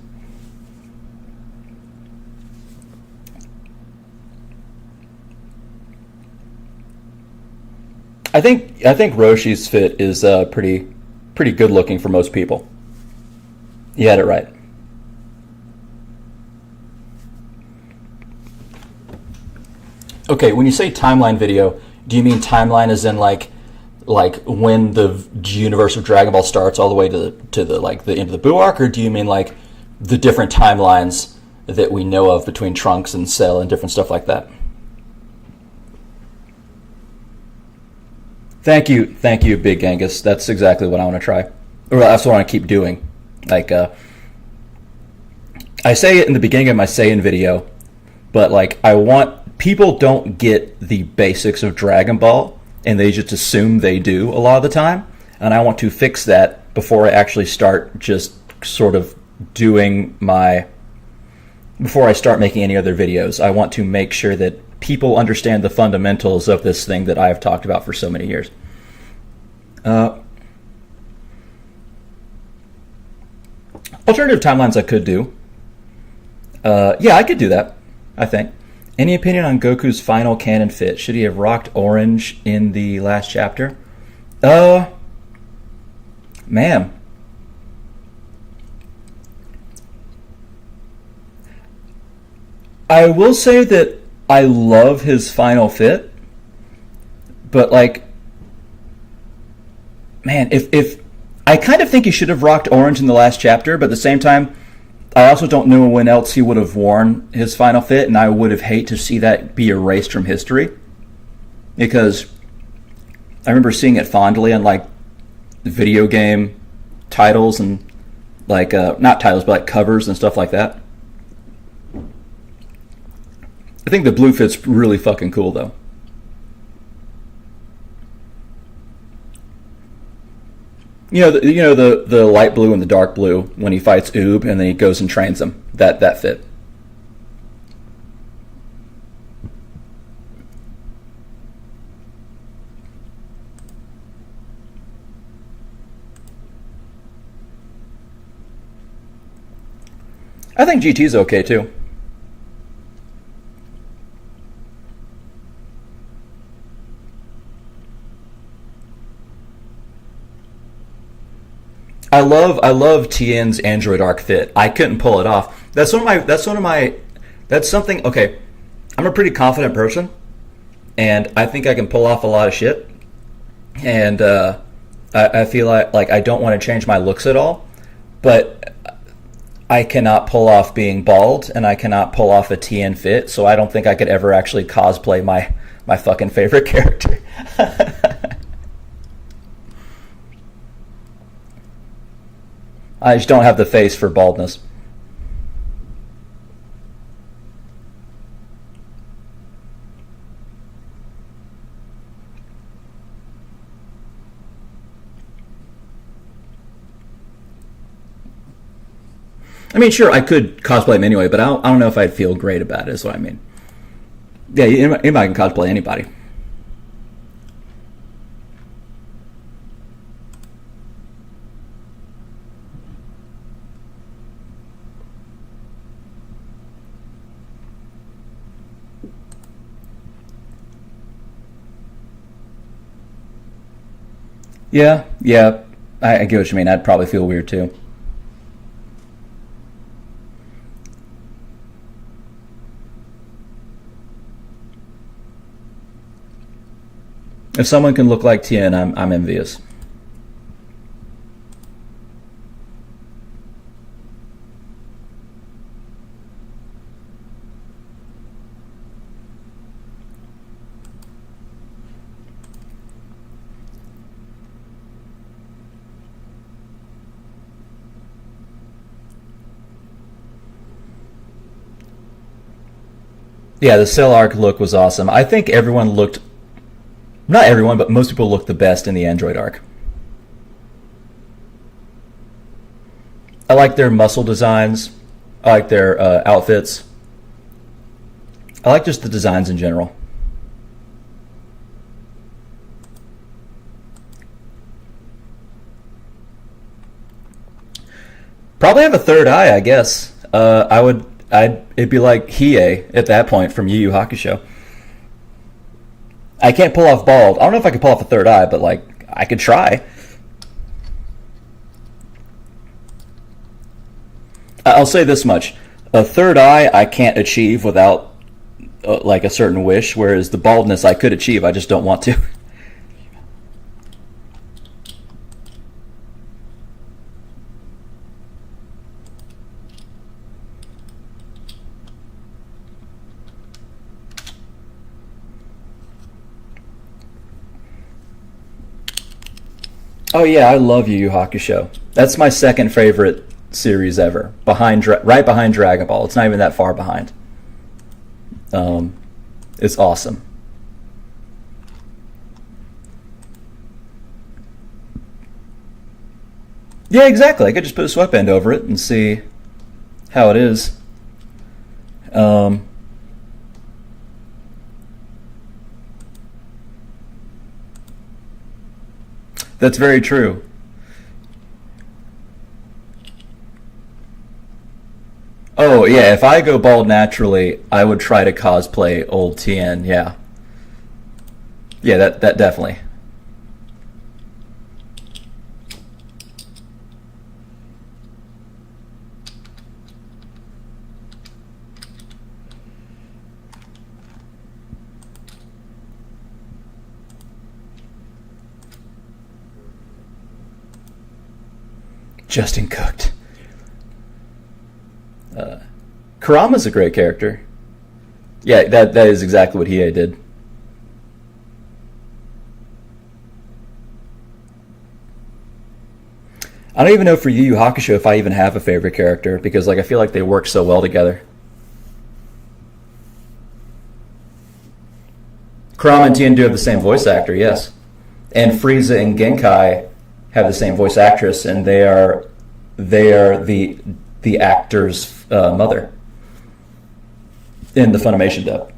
I think Roshi's fit is pretty good looking for most people. You had it right. Okay, when you say timeline video, do you mean timeline as in like when the universe of Dragon Ball starts all the way to the like the end of the Buu arc, or do you mean like the different timelines that we know of between Trunks and Cell and different stuff like that? Thank you, Big Genghis. That's exactly what I want to try. Or that's what I want to keep doing. Like, I say it in the beginning of my say-in video, but like, I want people don't get the basics of Dragon Ball, and they just assume they do a lot of the time, and I want to fix that before I actually start just sort of doing my before I start making any other videos. I want to make sure that people understand the fundamentals of this thing that I have talked about for so many years. Alternative timelines I could do. Yeah, I could do that, I think. Any opinion on Goku's final canon fit? Should he have rocked orange in the last chapter? Man. I will say that I love his final fit, but like, man, if I kind of think he should have rocked orange in the last chapter, but at the same time, I also don't know when else he would have worn his final fit, and I would have hate to see that be erased from history, because I remember seeing it fondly on like video game titles and like not titles but like covers and stuff like that. I think the blue fit's really fucking cool though. The light blue and the dark blue when he fights Oob and then he goes and trains him. That fit. I think GT's okay too. I love Tien's Android Arc fit. I couldn't pull it off. That's something. Okay, I'm a pretty confident person, and I think I can pull off a lot of shit. And I feel like I don't want to change my looks at all, but I cannot pull off being bald, and I cannot pull off a Tien fit. So I don't think I could ever actually cosplay my fucking favorite character. I just don't have the face for baldness. I mean, sure, I could cosplay him anyway, but I don't know if I'd feel great about it, is what I mean. Yeah, anybody can cosplay anybody. Yeah, I get what you mean. I'd probably feel weird too. If someone can look like Tien, I'm envious. Yeah, the Cell Arc look was awesome. I think everyone looked, not everyone, but most people looked the best in the Android arc. I like their muscle designs. I like their outfits. I like just the designs in general. Probably have a third eye, I guess. It'd be like Hiei at that point from Yu Yu Hakusho. I can't pull off bald. I don't know if I could pull off a third eye, but like I could try. I'll say this much: a third eye I can't achieve without like a certain wish, whereas the baldness I could achieve. I just don't want to. Oh yeah, I love Yu Yu Hakusho. That's my second favorite series ever, right behind Dragon Ball. It's not even that far behind. It's awesome. Yeah, exactly. I could just put a sweatband over it and see how it is. That's very true. Oh yeah, if I go bald naturally, I would try to cosplay old Tien. Yeah, yeah, that definitely. Justin Cooked. Kurama's a great character. Yeah, that is exactly what Hiei did. I don't even know for Yu Yu Hakusho if I even have a favorite character because like I feel like they work so well together. Kurama and Tien do have the same voice actor, yes, and Frieza and Genkai have the same voice actress, and they are the actor's mother in the Funimation dub.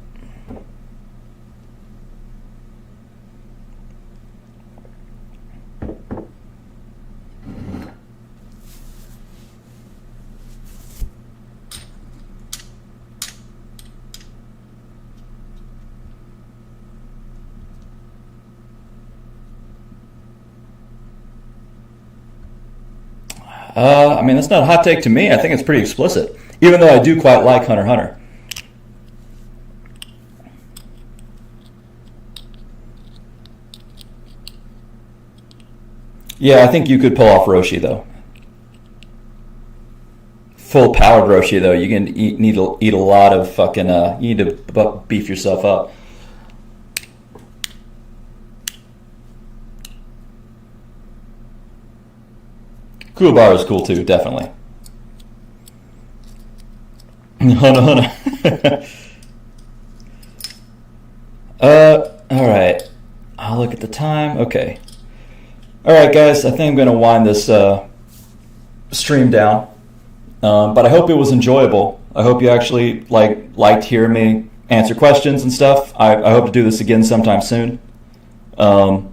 I mean, that's not a hot take to me. I think it's pretty explicit, even though I do quite like Hunter x Hunter. Yeah, I think you could pull off Roshi though. Full powered Roshi though, you can need to eat a lot of fucking. You need to beef yourself up. Kuwabara is cool too, definitely. Hunter, Hunter. All right. I'll look at the time. Okay. All right, guys. I think I'm gonna wind this stream down. But I hope it was enjoyable. I hope you actually liked hearing me answer questions and stuff. I hope to do this again sometime soon. Um,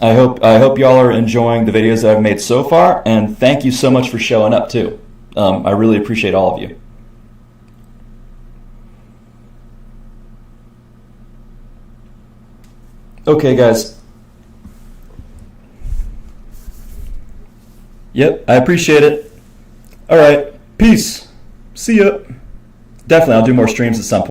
I hope y'all are enjoying the videos that I've made so far, and thank you so much for showing up too. I really appreciate all of you. Okay, guys. Yep, I appreciate it. All right, peace. See ya. Definitely, I'll do more streams at some point.